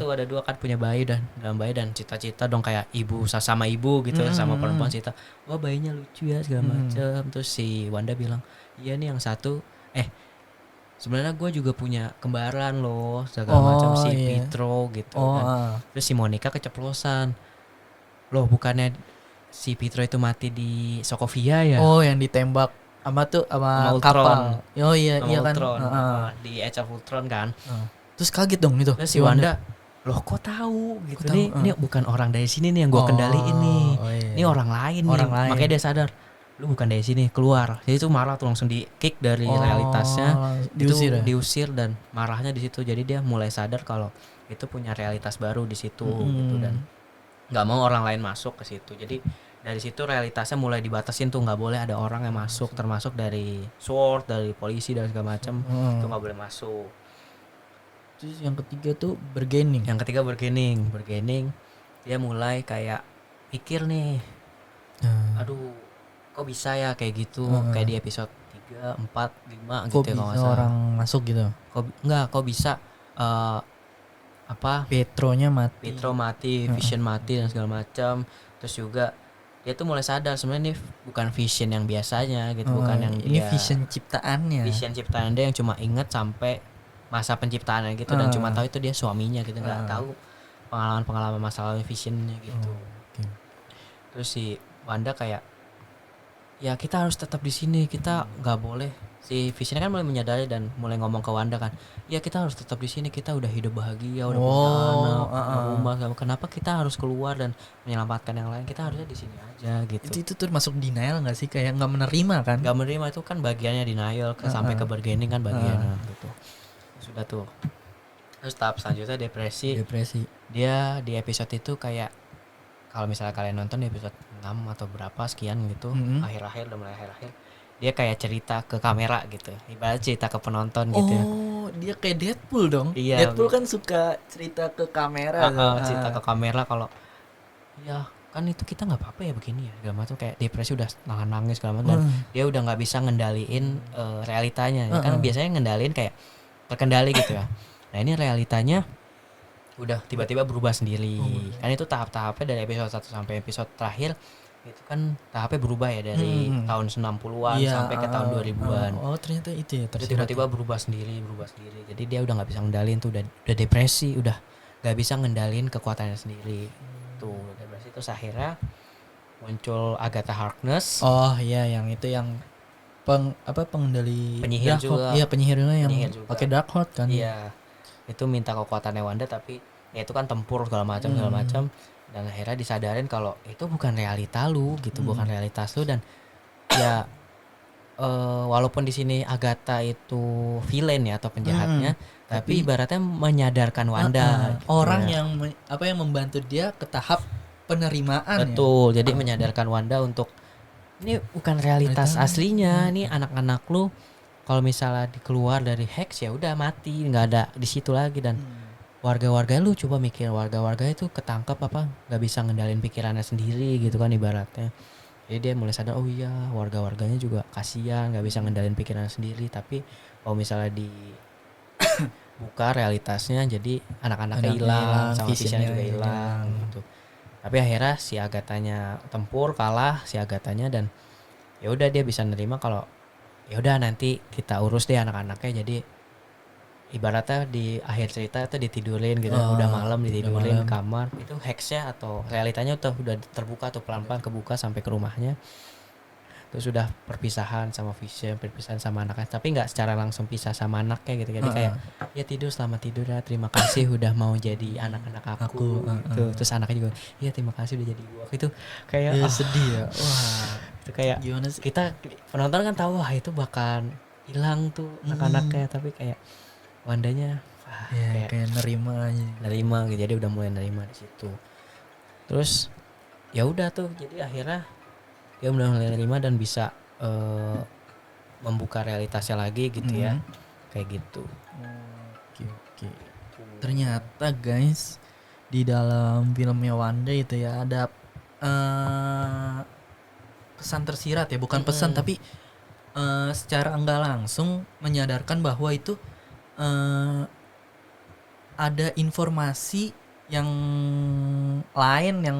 Tuh ada 2 kan, punya bayi dan cita-cita dong kayak ibu sama ibu gitu, sama perempuan cita, wah bayinya lucu ya segala macam. Terus si Wanda bilang, iya nih yang satu sebenarnya gue juga punya kembaran loh segala macam, si Pietro gitu. Terus si Monica keceplosan, loh bukannya si Pietro itu mati di Sokovia ya? Oh, yang ditembak sama tuh Sama sama Ultron. kapal. Oh iya Sama iya kan. Ultron. Heeh. Di Age of Ultron kan. Terus kaget dong itu. Terus si Wanda, loh kok tahu gitu. Kok tahu, Ini bukan orang dari sini nih yang gua kendaliin nih. Oh, iya. Ini orang lain Orang nih. lain. Makanya dia sadar, lu bukan dari sini, keluar. Jadi itu marah tuh, langsung di kick dari realitasnya. Diusir Itu ya? diusir dan marahnya di situ. Jadi dia mulai sadar kalau itu punya realitas baru di situ gitu, dan nggak mau orang lain masuk ke situ. Jadi dari situ realitasnya mulai dibatasin tuh, nggak boleh ada orang yang masuk, termasuk dari SWORD, dari polisi dan segala macam. Itu nggak boleh masuk. Terus yang ketiga tuh bargaining. Yang ketiga bargaining. Dia mulai kayak pikir nih, aduh kok bisa ya kayak gitu, kayak di episode 3, 4, 5 Kok gitu ya kalau bisa nggak salah. orang masuk gitu? Kok bisa Petronya mati. Pietro mati, Vision mati dan segala macam. Terus juga dia tuh mulai sadar sebenarnya ini bukan Vision yang biasanya gitu, bukan yang ini dia vision ciptaannya. Vision ciptaan dia yang cuma inget sampai masa penciptaannya gitu, dan cuma tahu itu dia suaminya gitu, nggak tahu pengalaman masalahnya Visionnya gitu. Okay. Terus si Wanda kayak, ya kita harus tetap di sini, kita nggak boleh. Si Vision kan mulai menyadari dan mulai ngomong ke Wanda kan, ya kita harus tetap di sini, kita udah hidup bahagia, udah punya anak, punya rumah, kenapa kita harus keluar dan menyelamatkan yang lain, kita harusnya di sini aja gitu. Itu tuh masuk denial nggak sih, kayak nggak menerima kan? Nggak menerima itu kan bagiannya denial, sampai ke bargaining kan bagiannya gitu. Sudah tuh. Terus tahap selanjutnya depresi. Dia di episode itu kayak, kalau misalnya kalian nonton di episode 6 atau berapa sekian gitu, akhir-akhir, udah mulai akhir-akhir, dia kayak cerita ke kamera gitu, ibarat cerita ke penonton gitu. Oh, dia kayak Deadpool dong. Iya, Deadpool kan suka cerita ke kamera. Cerita ke kamera kalau, ya kan itu kita nggak apa-apa ya begini ya, segala macam, kayak depresi udah nangis segala macam, dan dia udah nggak bisa ngendaliin realitanya. Ya kan biasanya ngendaliin kayak terkendali gitu ya. Nah ini realitanya udah tiba-tiba berubah sendiri. Kan itu tahap-tahapnya dari episode 1 sampai episode terakhir itu kan tahapnya berubah ya, dari tahun 90-an sampai ke tahun 2000-an. Oh, ternyata itu ya tersirat. Tiba-tiba berubah sendiri. Jadi dia udah nggak bisa ngendalin tuh, udah depresi, udah nggak bisa ngendalin kekuatannya sendiri. Tuh depresi. Terus akhirnya muncul Agatha Harkness. Oh iya, yang itu yang pengendali penyihir juga. Iya, penyihirnya yang pakai Darkhold kan. Iya. Itu minta kekuatannya Wanda, tapi ya itu kan tempur segala macam. Dan akhirnya disadarin kalau itu bukan realita lu gitu, bukan realitas lu. Dan ya walaupun di sini Agatha itu villain ya atau penjahatnya, tapi ibaratnya menyadarkan Wanda gitu orang ya. yang yang membantu dia ke tahap penerimaan. Betul, jadi menyadarkan Wanda untuk ini bukan realitas aslinya, nih anak-anak lu kalau misalnya dikeluar dari Hex ya udah mati, nggak ada di situ lagi. Dan warga-warga lu coba mikir, warga-warga itu ketangkap apa nggak bisa ngendalin pikirannya sendiri gitu kan ibaratnya. Jadi dia mulai sadar, oh iya warga-warganya juga kasihan nggak bisa ngendalin pikirannya sendiri. Tapi kalau misalnya dibuka realitasnya, jadi anak-anaknya hilang, sama Visionnya juga hilang gitu. Tapi akhirnya si Agathanya tempur, kalah si Agathanya, dan ya udah dia bisa nerima kalau ya udah nanti kita urus deh anak-anaknya. Jadi ibaratnya di akhir cerita itu ditidurin gitu, udah malam ditidurin di kamar. Itu hexnya atau realitanya udah terbuka tuh, pelan-pelan kebuka sampai ke rumahnya. Terus udah perpisahan sama Vision, perpisahan sama anaknya, tapi nggak secara langsung pisah sama anaknya gitu. Jadi kayak ya tidur, selamat tidur ya, terima kasih udah mau jadi anak-anak aku. Tuh, terus anaknya juga, iya terima kasih udah jadi ibu aku. Itu kayak sedih ya. Wah, itu kayak gimana sih? Kita penonton kan tahu wah itu bakal hilang tuh anak-anaknya, tapi kayak Wandanya kayak nerima gitu. Jadi udah mulai nerima di situ. Terus ya udah tuh, jadi akhirnya dia udah mulai nerima dan bisa membuka realitasnya lagi gitu ya. Kayak gitu. Oke. Ternyata guys, di dalam filmnya Wanda itu ya ada pesan tersirat ya, bukan pesan tapi secara enggak langsung menyadarkan bahwa itu ada informasi yang lain yang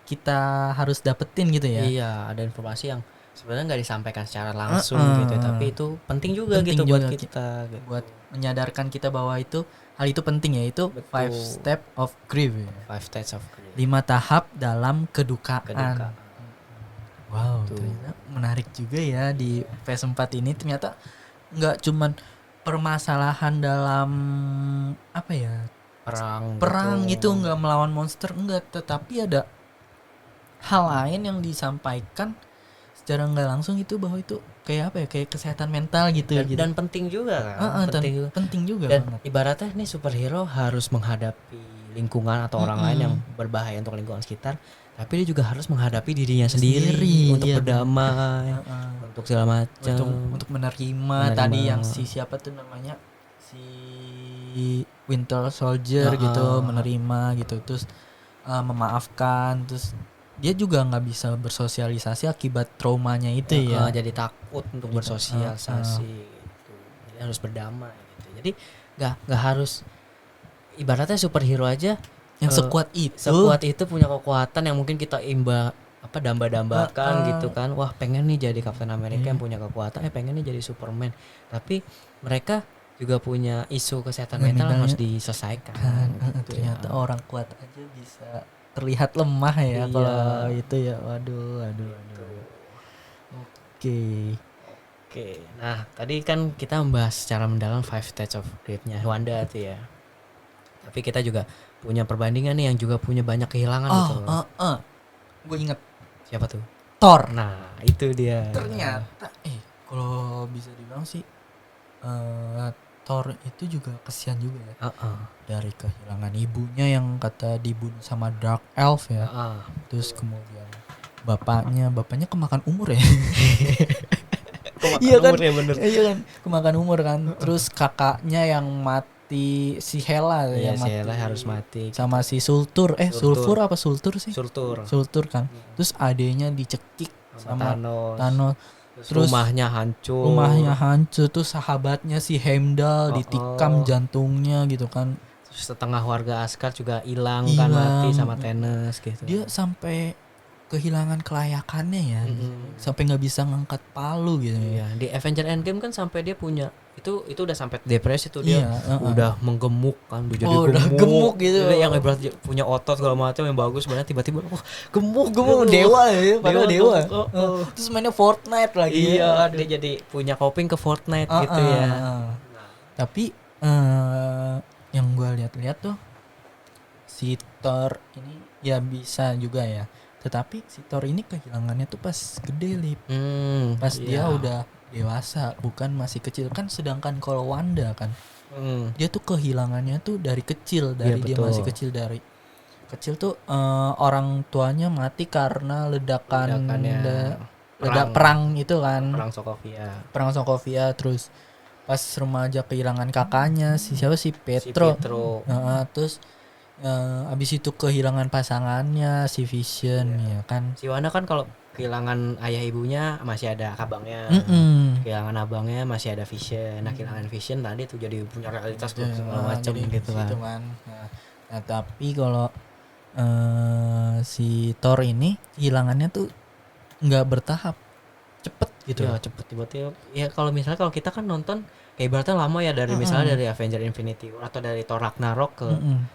kita harus dapetin gitu ya. Iya, ada informasi yang sebenarnya nggak disampaikan secara langsung gitu, tapi itu penting juga Penting gitu buat juga kita gitu. buat menyadarkan kita bahwa itu hal itu penting ya, itu Betul. 5 step of grief ya. 5 steps of grief. 5 tahap dalam kedukaan. Kedukaan. Wow, Tuh. ternyata menarik juga ya di PS4 ini, ternyata nggak cuman permasalahan dalam apa ya, perang gitu. itu nggak melawan monster, enggak, tetapi ada hal lain yang disampaikan secara nggak langsung itu, bahwa itu kayak apa ya, kayak kesehatan mental gitu dan, gitu. dan penting juga kan. Penting juga Dan banget. ibaratnya nih superhero harus menghadapi lingkungan atau orang lain yang berbahaya untuk lingkungan sekitar, tapi dia juga harus menghadapi dirinya sendiri untuk iya, berdamai, untuk segala macam, untuk menerima tadi yang siapa tuh namanya, si Winter Soldier gitu, menerima gitu, terus memaafkan, terus dia juga nggak bisa bersosialisasi akibat traumanya itu ya. jadi takut untuk bersosialisasi gitu. Jadi harus berdamai gitu. Jadi nggak harus, ibaratnya superhero aja yang sekuat itu punya kekuatan yang mungkin kita damba-dambakan gitu kan. Wah, pengen nih jadi Captain America yang punya kekuatan, pengen nih jadi Superman. Tapi mereka juga punya isu kesehatan mental yang harus diselesaikan. Gitu ternyata orang kuat aja bisa terlihat lemah ya kalau itu ya. Waduh. Oke. Nah, tadi kan kita membahas secara mendalam 5 Steps of Grief-nya Wanda tuh ya. Tapi kita juga punya perbandingan nih yang juga punya banyak kehilangan gitu. Gue inget Siapa tuh? Thor. Nah, itu dia. Ternyata kalau bisa dibilang sih Thor itu juga kesian juga ya. Dari kehilangan ibunya yang kata dibunuh sama Dark Elf ya. Terus kemudian bapaknya kemakan umur ya. Iya kan? Ya bener. Iya kan, kemakan umur kan. Terus kakaknya yang mati, si Hela yang si mati. Hela harus mati. Sama si Sultur. Sulfur apa Sultur sih? Sultur kan. Terus adenya dicekik sama Thanos. Terus rumahnya hancur, tuh sahabatnya si Heimdall ditikam jantungnya gitu kan. Terus setengah warga Asgard juga hilang kan, mati sama Thanos gitu. Dia sampai kehilangan kelayakannya ya. Sampai nggak bisa ngangkat palu gitu ya. Di Avengers Endgame kan sampai dia punya itu udah sampai depresi tuh dia. Udah menggemuk kan, udah jadi gemuk gitu. Yang ibarat punya otot segala macam yang bagus, sebenarnya tiba-tiba gemuk dewa ya, padahal dewa. Terus mainnya Fortnite lagi. Iya, dia jadi punya coping ke Fortnite gitu ya. Tapi yang gue lihat-lihat tuh si Thor ini ya bisa juga ya. Tetapi si Thor ini kehilangannya tuh pas gede, Lip. Pas dia udah dewasa, bukan masih kecil kan. Sedangkan kalau Wanda kan dia tuh kehilangannya tuh dari kecil, dari dia masih kecil, dari kecil tuh orang tuanya mati karena ledakan perang itu kan, perang Sokovia. Terus pas remaja kehilangan kakaknya si Pietro. Terus abis itu kehilangan pasangannya si Vision ya kan. Si Wanda kan kalau kehilangan ayah ibunya masih ada abangnya, kehilangan abangnya masih ada Vision. Nah, kehilangan Vision tadi tuh jadi punya realitas segala macam gitu kan. Nah, tapi kalau si Thor ini kehilangannya tuh nggak bertahap, cepet gitu. Ya cepet tiba-tiba. Ya kalau kita kan nonton kayak ibaratnya lama ya, dari misalnya dari Avengers Infinity War atau dari Thor Ragnarok ke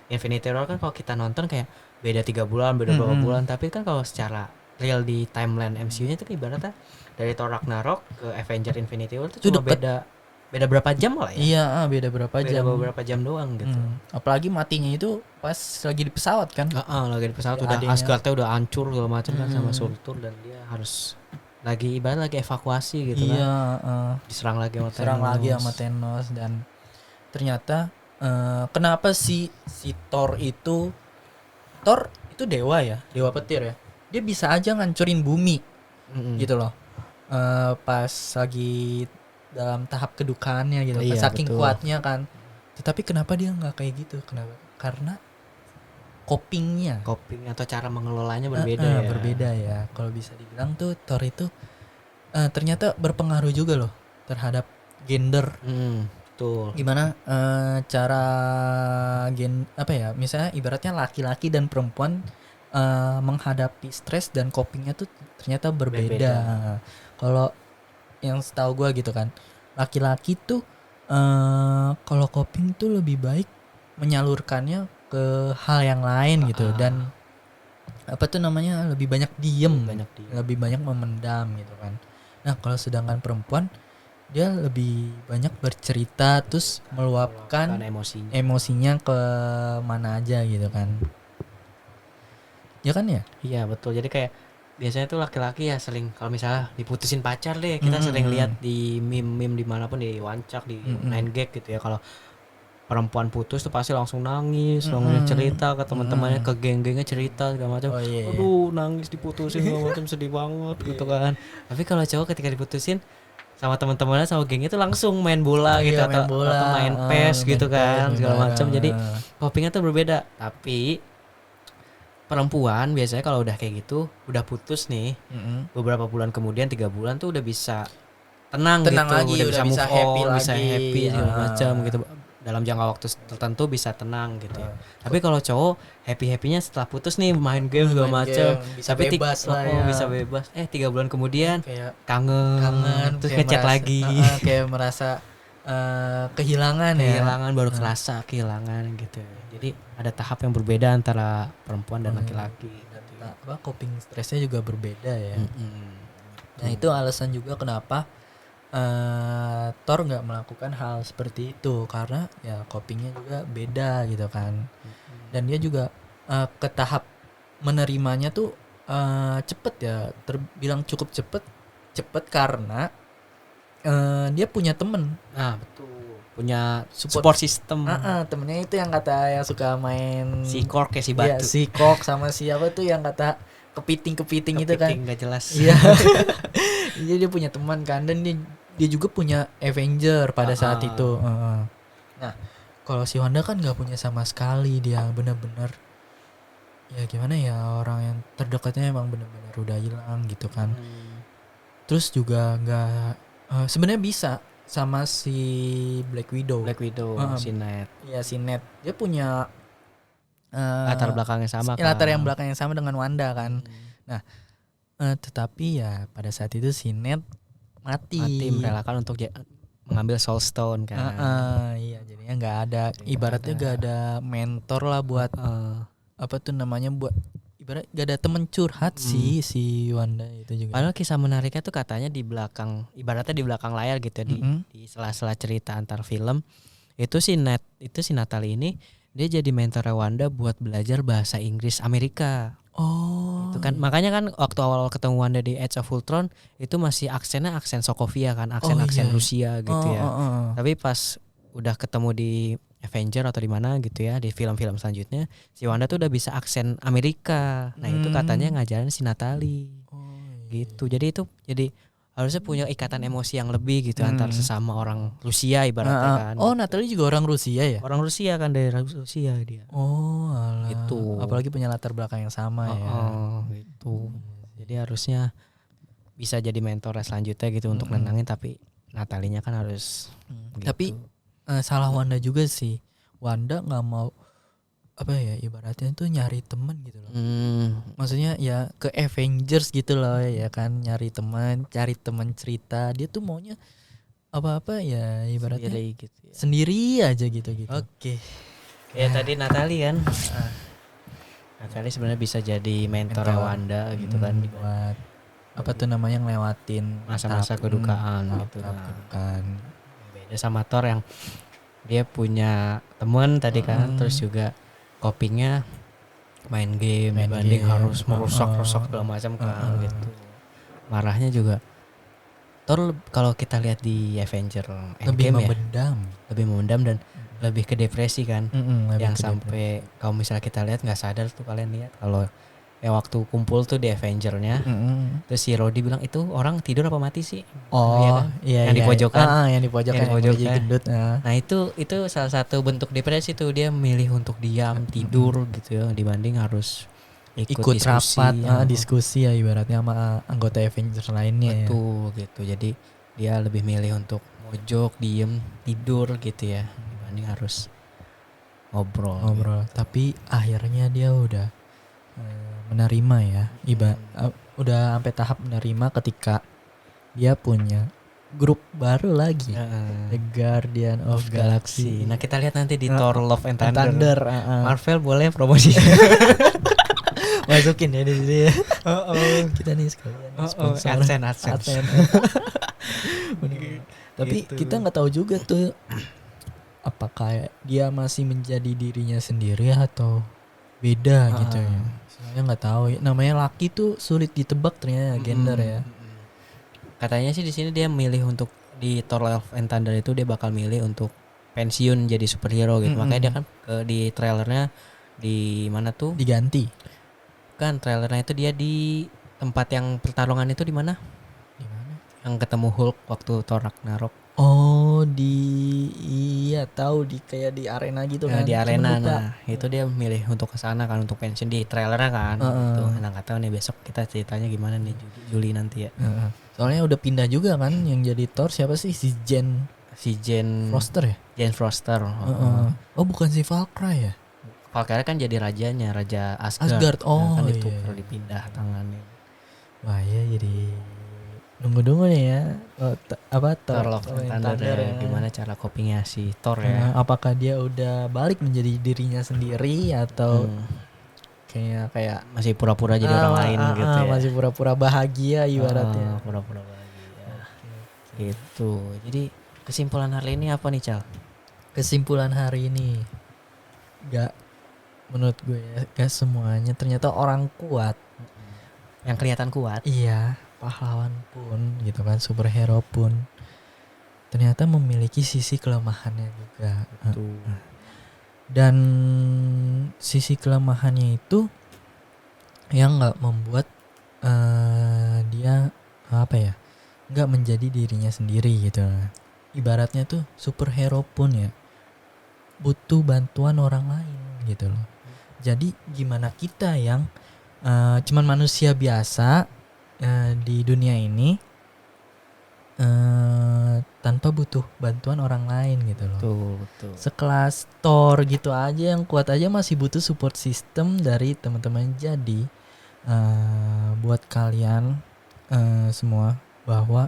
Infinity War kan, kalau kita nonton kayak beda 3 bulan, beda berapa bulan. Tapi kan kalau secara real di timeline MCU-nya itu ibaratnya dari Thor Ragnarok ke Avengers Infinity War itu cuma beda berapa jam lah ya. Iya, beda berapa jam. Beda beberapa jam doang gitu. Apalagi matinya itu pas lagi di pesawat kan. Lagi di pesawat udah Asgard-nya udah hancur segala macam kan sama Surtur, dan dia harus lagi evakuasi gitu kan. Diserang lagi sama Thanos. Dan ternyata kenapa si Thor itu dewa ya, dewa petir ya. Dia bisa aja ngancurin bumi. Gitu loh. Pas lagi dalam tahap kedukaannya gitu. Saking kuatnya kan. Tetapi kenapa dia nggak kayak gitu? Kenapa? Karena coping atau cara mengelolanya berbeda ya. Kalau bisa dibilang tuh Thor itu ternyata berpengaruh juga loh terhadap gender. Betul. Gimana cara misalnya ibaratnya laki-laki dan perempuan menghadapi stres dan copingnya tuh ternyata berbeda. Kalau yang setahu gue gitu kan, laki-laki tuh kalau coping tuh lebih baik menyalurkannya ke hal yang lain gitu, dan apa tuh namanya lebih banyak diem, lebih banyak memendam gitu kan. Nah kalau sedangkan perempuan dia lebih banyak bercerita, terus meluapkan emosinya ke mana aja gitu kan. Ya kan ya? Iya betul. Jadi kayak biasanya tuh laki-laki ya sering kalau misalnya diputusin pacar deh, kita sering lihat di meme-meme dimanapun, di Wancak, di 9gag gitu ya, kalau perempuan putus tuh pasti langsung nangis, langsung cerita ke teman-temannya, ke geng-gengnya cerita segala macam. Aduh nangis diputusin segala macam, sedih banget gitu kan. Tapi kalau cowok ketika diputusin sama teman-temannya, sama gengnya tuh langsung main bola gitu, atau main PES gitu kan, segala macam. Jadi copingnya tuh berbeda. Tapi perempuan biasanya kalau udah kayak gitu, udah putus nih, beberapa bulan kemudian, 3 bulan tuh udah bisa tenang gitu, lagi, udah bisa move happy on, lagi, bisa happy segala macam gitu, dalam jangka waktu tertentu bisa tenang gitu ya. Tapi kalau cowok happy-happynya setelah putus nih, main game segala macam, tapi bebas lah ya. Bisa bebas. 3 bulan kemudian kayak kangen terus ngechat lagi, kayak merasa kehilangan baru kerasa kehilangan gitu. Jadi ada tahap yang berbeda antara perempuan dan laki-laki. Coping stresnya juga berbeda ya. Nah itu alasan juga kenapa Thor nggak melakukan hal seperti itu, karena ya copingnya juga beda gitu kan. Dan dia juga ke tahap menerimanya tuh cepet ya, terbilang cukup cepet karena dia punya temen. Betul, punya support system. Temennya itu yang kata yang suka main si Kork ya, si Batu. Si Kork sama siapa tuh yang kata kepiting itu kan. Kepiting gak jelas. Iya. Jadi dia punya teman kan, dan dia juga punya Avenger pada saat itu. Nah, kalau si Wanda kan nggak punya sama sekali, dia benar-benar ya gimana ya, orang yang terdekatnya emang benar-benar udah hilang gitu kan. Terus juga nggak sebenarnya bisa sama si Black Widow, si Ned. Iya si Ned, dia punya latar belakang yang sama kan. Latar yang belakang yang sama dengan Wanda kan. Nah, tetapi ya pada saat itu si Ned mati merelakan untuk mengambil Soul Stone kan. Iya, jadinya nggak ada, ibaratnya nggak ada mentor lah buat apa tuh namanya, buat ibarat gak ada temen curhat si Wanda itu juga. Padahal kisah menariknya tuh katanya di belakang, ibaratnya di belakang layar gitu ya, di sela-sela cerita antar film itu si Natalie ini dia jadi mentor Wanda buat belajar bahasa Inggris Amerika. Itu kan makanya kan waktu awal ketemu Wanda di Age of Ultron itu masih aksennya aksen Sokovia kan, aksen Rusia gitu ya. Tapi pas udah ketemu di Avenger atau di mana gitu ya, di film-film selanjutnya si Wanda tuh udah bisa aksen Amerika. Nah itu katanya ngajarin si Natalie gitu. Jadi harusnya punya ikatan emosi yang lebih gitu antar sesama orang Rusia ibaratnya kan. Natalie juga orang Rusia ya? Orang Rusia kan, dari Rusia dia. Alah. Gitu. Apalagi punya latar belakang yang sama ya. Gitu. Jadi harusnya bisa jadi mentor selanjutnya gitu untuk nenangin, tapi Natalinya kan harus gitu. Tapi salah Wanda juga sih. Wanda nggak mau apa ya, ibaratnya tuh nyari teman gitu loh. Maksudnya ya ke Avengers gitu loh ya kan, nyari teman, cari teman cerita. Dia tuh maunya apa-apa ya ibaratnya sendiri gitu ya. Sendiri aja gitu. Oke. Ya tadi Natalie kan. Natalie sebenarnya bisa jadi mentor Wanda gitu kan, buat apa tuh namanya, ngelewatin masa-masa kedukaan gitu kan. Beda sama Thor yang dia punya teman tadi kan, terus juga copingnya main game dibanding harus merusak segala macam kan gitu. Marahnya juga Thor kalau kita lihat di Avenger Endgame lebih memendam dan lebih ke depresi kan. Yang sampai kalau misalnya kita lihat nggak sadar tuh, kalian lihat kalau yang waktu kumpul tuh di Avenger-nya, terus si Rhodey bilang itu orang tidur apa mati sih? Yang di pojokan. Yang di pojokan gendut. Nah itu salah satu bentuk depresi tuh, dia memilih untuk diam tidur gitu ya, dibanding harus ikut diskusi, rapat diskusi ya ibaratnya sama anggota Avengers lainnya. Betul gitu. Jadi dia lebih milih untuk mojok, diem, tidur gitu ya, dibanding harus ngobrol. Tapi akhirnya dia udah menerima ya. Udah sampai tahap menerima ketika dia punya grup baru lagi, The Guardian of Galaxy. Nah kita lihat nanti di Thor Love and Thunder. Thunder. Marvel boleh promosi. Masukin ya di sini ya. Kita nih sekalian sponsor. AdSense. Bener. Tapi Gitu. kita nggak tahu juga tuh apakah dia masih menjadi dirinya sendiri atau beda gitu ya. Soalnya nggak tahu. Namanya laki tuh sulit ditebak ternyata gender ya. Katanya sih di sini dia milih untuk di Thor Love and Thunder itu dia bakal milih untuk pensiun jadi superhero gitu. Makanya dia kan di trailernya di mana tuh? Diganti. Kan trailernya itu dia di tempat yang pertarungan itu di mana? Di mana? Yang ketemu Hulk waktu Thor Ragnarok. Oh, tahu di kayak di arena gitu kan. Di Cuman arena. lupa. Nah, itu dia milih untuk ke sana kan untuk pensiun di trailernya kan. Gitu. Nah, enggak tahu nih besok kita ceritanya gimana nih Juli nanti ya. Soalnya udah pindah juga kan yang jadi Thor siapa sih si Jane Foster ya? Jane Foster. Oh, bukan si Valkyrie ya? Valkyrie kan jadi rajanya, Raja Asgard. Asgard. Oh, kan iya. ditukar dipindah tangannya. Wah, ya jadi nunggu nih ya. Thor Love and Thunder ya. Gimana cara copingnya si Thor ya? Apakah dia udah balik menjadi dirinya sendiri atau kayak masih pura-pura jadi orang lain gitu ya. Masih pura-pura bahagia ibaratnya. Pura-pura bahagia. Gitu. Jadi kesimpulan hari ini apa nih, Cal? Kesimpulan hari ini menurut gue ya, gak semuanya ternyata orang kuat yang kelihatan kuat. Iya, pahlawan pun gitu kan, superhero pun ternyata memiliki sisi kelemahannya juga. Betul. Dan sisi kelemahannya itu yang nggak membuat dia nggak menjadi dirinya sendiri gitu. Ibaratnya tuh superhero pun ya butuh bantuan orang lain gitu loh. Jadi gimana kita yang cuman manusia biasa di dunia ini tanpa butuh bantuan orang lain gitu loh. Betul. Sekelas Thor gitu aja yang kuat aja masih butuh support system dari teman-teman. Jadi buat kalian semua bahwa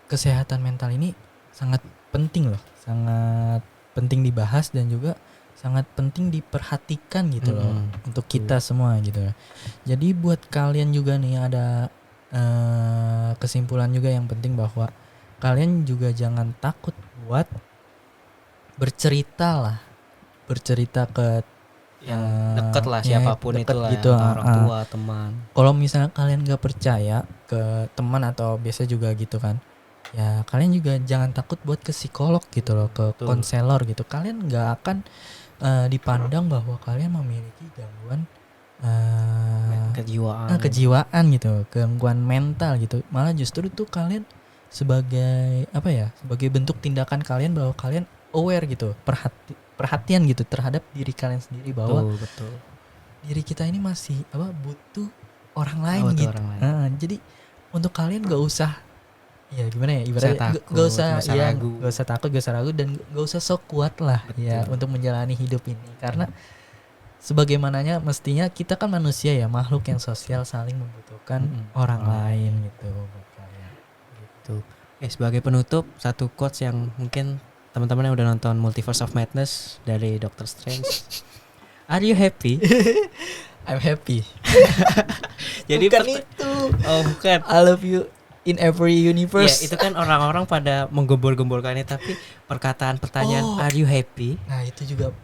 kesehatan mental ini sangat penting loh, sangat penting dibahas dan juga sangat penting diperhatikan gitu loh untuk kita semua gitu. Jadi buat kalian juga nih ada kesimpulan juga yang penting bahwa kalian juga jangan takut buat bercerita ke yang dekat lah, siapapun itu lah gitu, orang tua, teman. Kalau misalnya kalian gak percaya ke teman atau biasa juga gitu kan, ya kalian juga jangan takut buat ke psikolog gitu loh, ke konselor gitu. Kalian gak akan dipandang bahwa kalian memiliki gangguan kejiwaan gitu, gangguan mental gitu. Malah justru itu kalian sebagai sebagai bentuk tindakan kalian bahwa kalian aware gitu, perhatian gitu terhadap diri kalian sendiri bahwa betul. Diri kita ini masih butuh orang lain gitu. Orang lain. Jadi untuk kalian gak usah gimana ya ibaratnya gak usah takut, gak usah ragu dan gak usah sok kuat lah. Betul. Ya untuk menjalani hidup ini, karena sebagaimananya mestinya kita kan manusia ya, makhluk yang sosial, saling membutuhkan orang lain gitu. Gitu. Sebagai penutup, satu quotes yang mungkin teman-teman yang udah nonton Multiverse of Madness dari Doctor Strange. Are you happy? I'm happy. Jadi bukan itu. Oh, bukan. I love you in every universe. Ya, itu kan orang-orang pada menggembor-gemborkannya, tapi pertanyaan are you happy? Nah, itu juga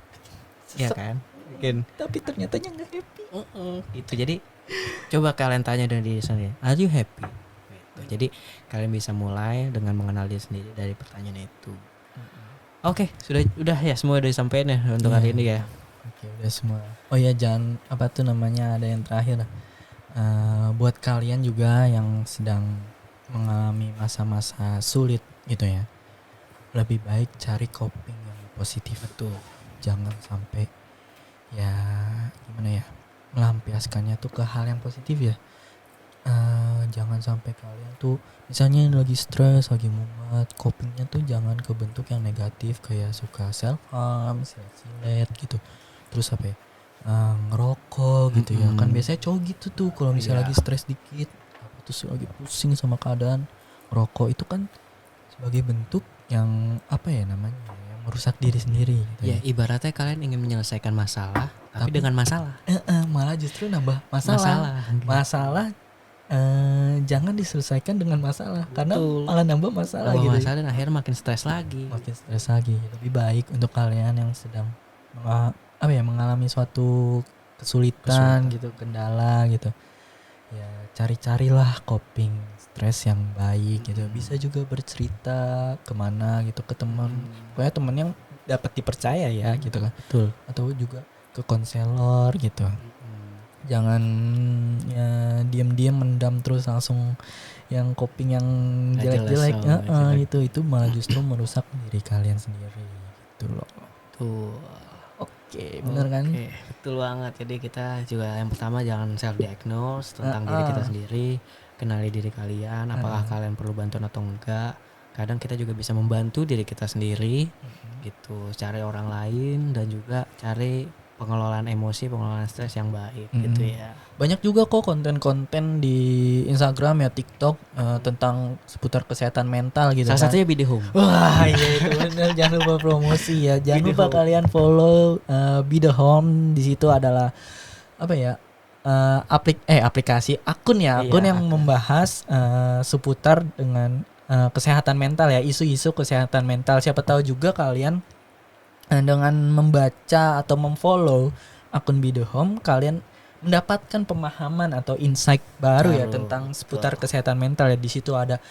ya kan? Mungkin. Tapi ternyata nggak happy. Itu jadi coba kalian tanya dari diri sendiri, are you happy? Gitu. Jadi kalian bisa mulai dengan mengenal diri sendiri dari pertanyaan itu. Oke, udah ya semua udah disampaikan ya untuk hari ini ya. Oke, udah semua. Oh ya, jangan ada yang terakhir. Buat kalian juga yang sedang mengalami masa-masa sulit gitu ya, lebih baik cari coping yang positif. Betul. Jangan sampai melampiaskannya tuh ke hal yang positif ya. Jangan sampai kalian tuh misalnya lagi stres, lagi mumet, copingnya tuh jangan ke bentuk yang negatif kayak suka self harm, self-relate gitu. Terus ngerokok gitu ya. Kan biasanya cowok gitu tuh kalau misalnya Iya. lagi stres dikit, terus lagi pusing sama keadaan, ngerokok itu kan sebagai bentuk yang apa ya namanya, yang merusak diri sendiri gitu Ya ibaratnya kalian ingin menyelesaikan masalah tapi Tapi- dengan masalah. Malah justru nambah masalah. Jangan diselesaikan dengan masalah karena Betul. malah nambah masalah Tambah gitu. masalah dan akhirnya makin stres lagi. Makin stres lagi. Lebih baik untuk kalian yang sedang mengalami suatu kesulitan gitu, kendala gitu. Ya carilah coping stres yang baik gitu. Bisa juga bercerita kemana gitu, ke teman. Pokoknya teman yang dapat dipercaya ya gitu kan. Betul. Atau juga ke konselor gitu. Jangan ya diam-diam mendam terus langsung yang coping yang Nggak jelek-jelek jelas, itu malah justru merusak diri kalian sendiri gitu loh. Tuh. Oke, bener kan? Oke, betul banget. Jadi kita juga yang pertama jangan self diagnose tentang diri kita sendiri, kenali diri kalian, apakah kalian perlu bantuan atau enggak. Kadang kita juga bisa membantu diri kita sendiri, gitu. Cari orang lain dan juga cari pengelolaan emosi, pengelolaan stres yang baik, gitu ya. Banyak juga kok konten-konten di Instagram ya, TikTok tentang seputar kesehatan mental gitu. Salah kan. satunya Bidehome. Wah iya itu benar, jangan lupa promosi ya. Jangan lupa kalian follow Be The Home. Di situ adalah apa ya, aplikasi akun yang membahas seputar dengan kesehatan mental ya, isu-isu kesehatan mental. Siapa tahu juga kalian dengan membaca atau memfollow akun Be The Home, kalian mendapatkan pemahaman atau insight baru ya tentang seputar kesehatan mental ya. Di situ ada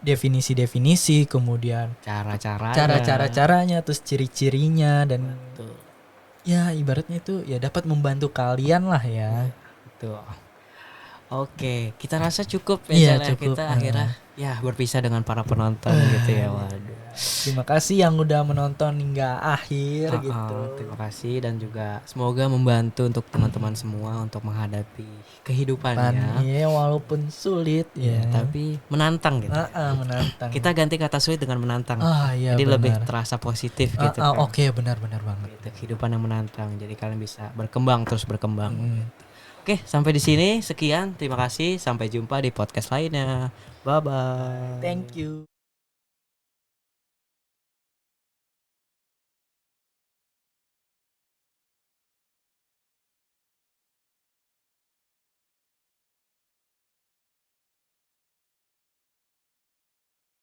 definisi-definisi, kemudian cara-caranya, terus ciri-cirinya, dan ya ibaratnya itu ya dapat membantu kalian lah ya. Betul. Oke, kita rasa cukup Iya, ya, cukup. kita akhirnya ya berpisah dengan para penonton gitu ya. Waduh. Terima kasih yang udah menonton hingga akhir gitu. Terima kasih dan juga semoga membantu untuk teman-teman semua untuk menghadapi kehidupannya. Iya, walaupun sulit ya. Tapi menantang gitu. Menantang. Kita ganti kata sulit dengan menantang. Iya, jadi benar. lebih terasa positif gitu. Oke, benar banget. Gitu, kehidupan yang menantang. Jadi kalian bisa terus berkembang. Oke, sampai di sini sekian. Terima kasih. Sampai jumpa di podcast lainnya. Bye bye. Thank you.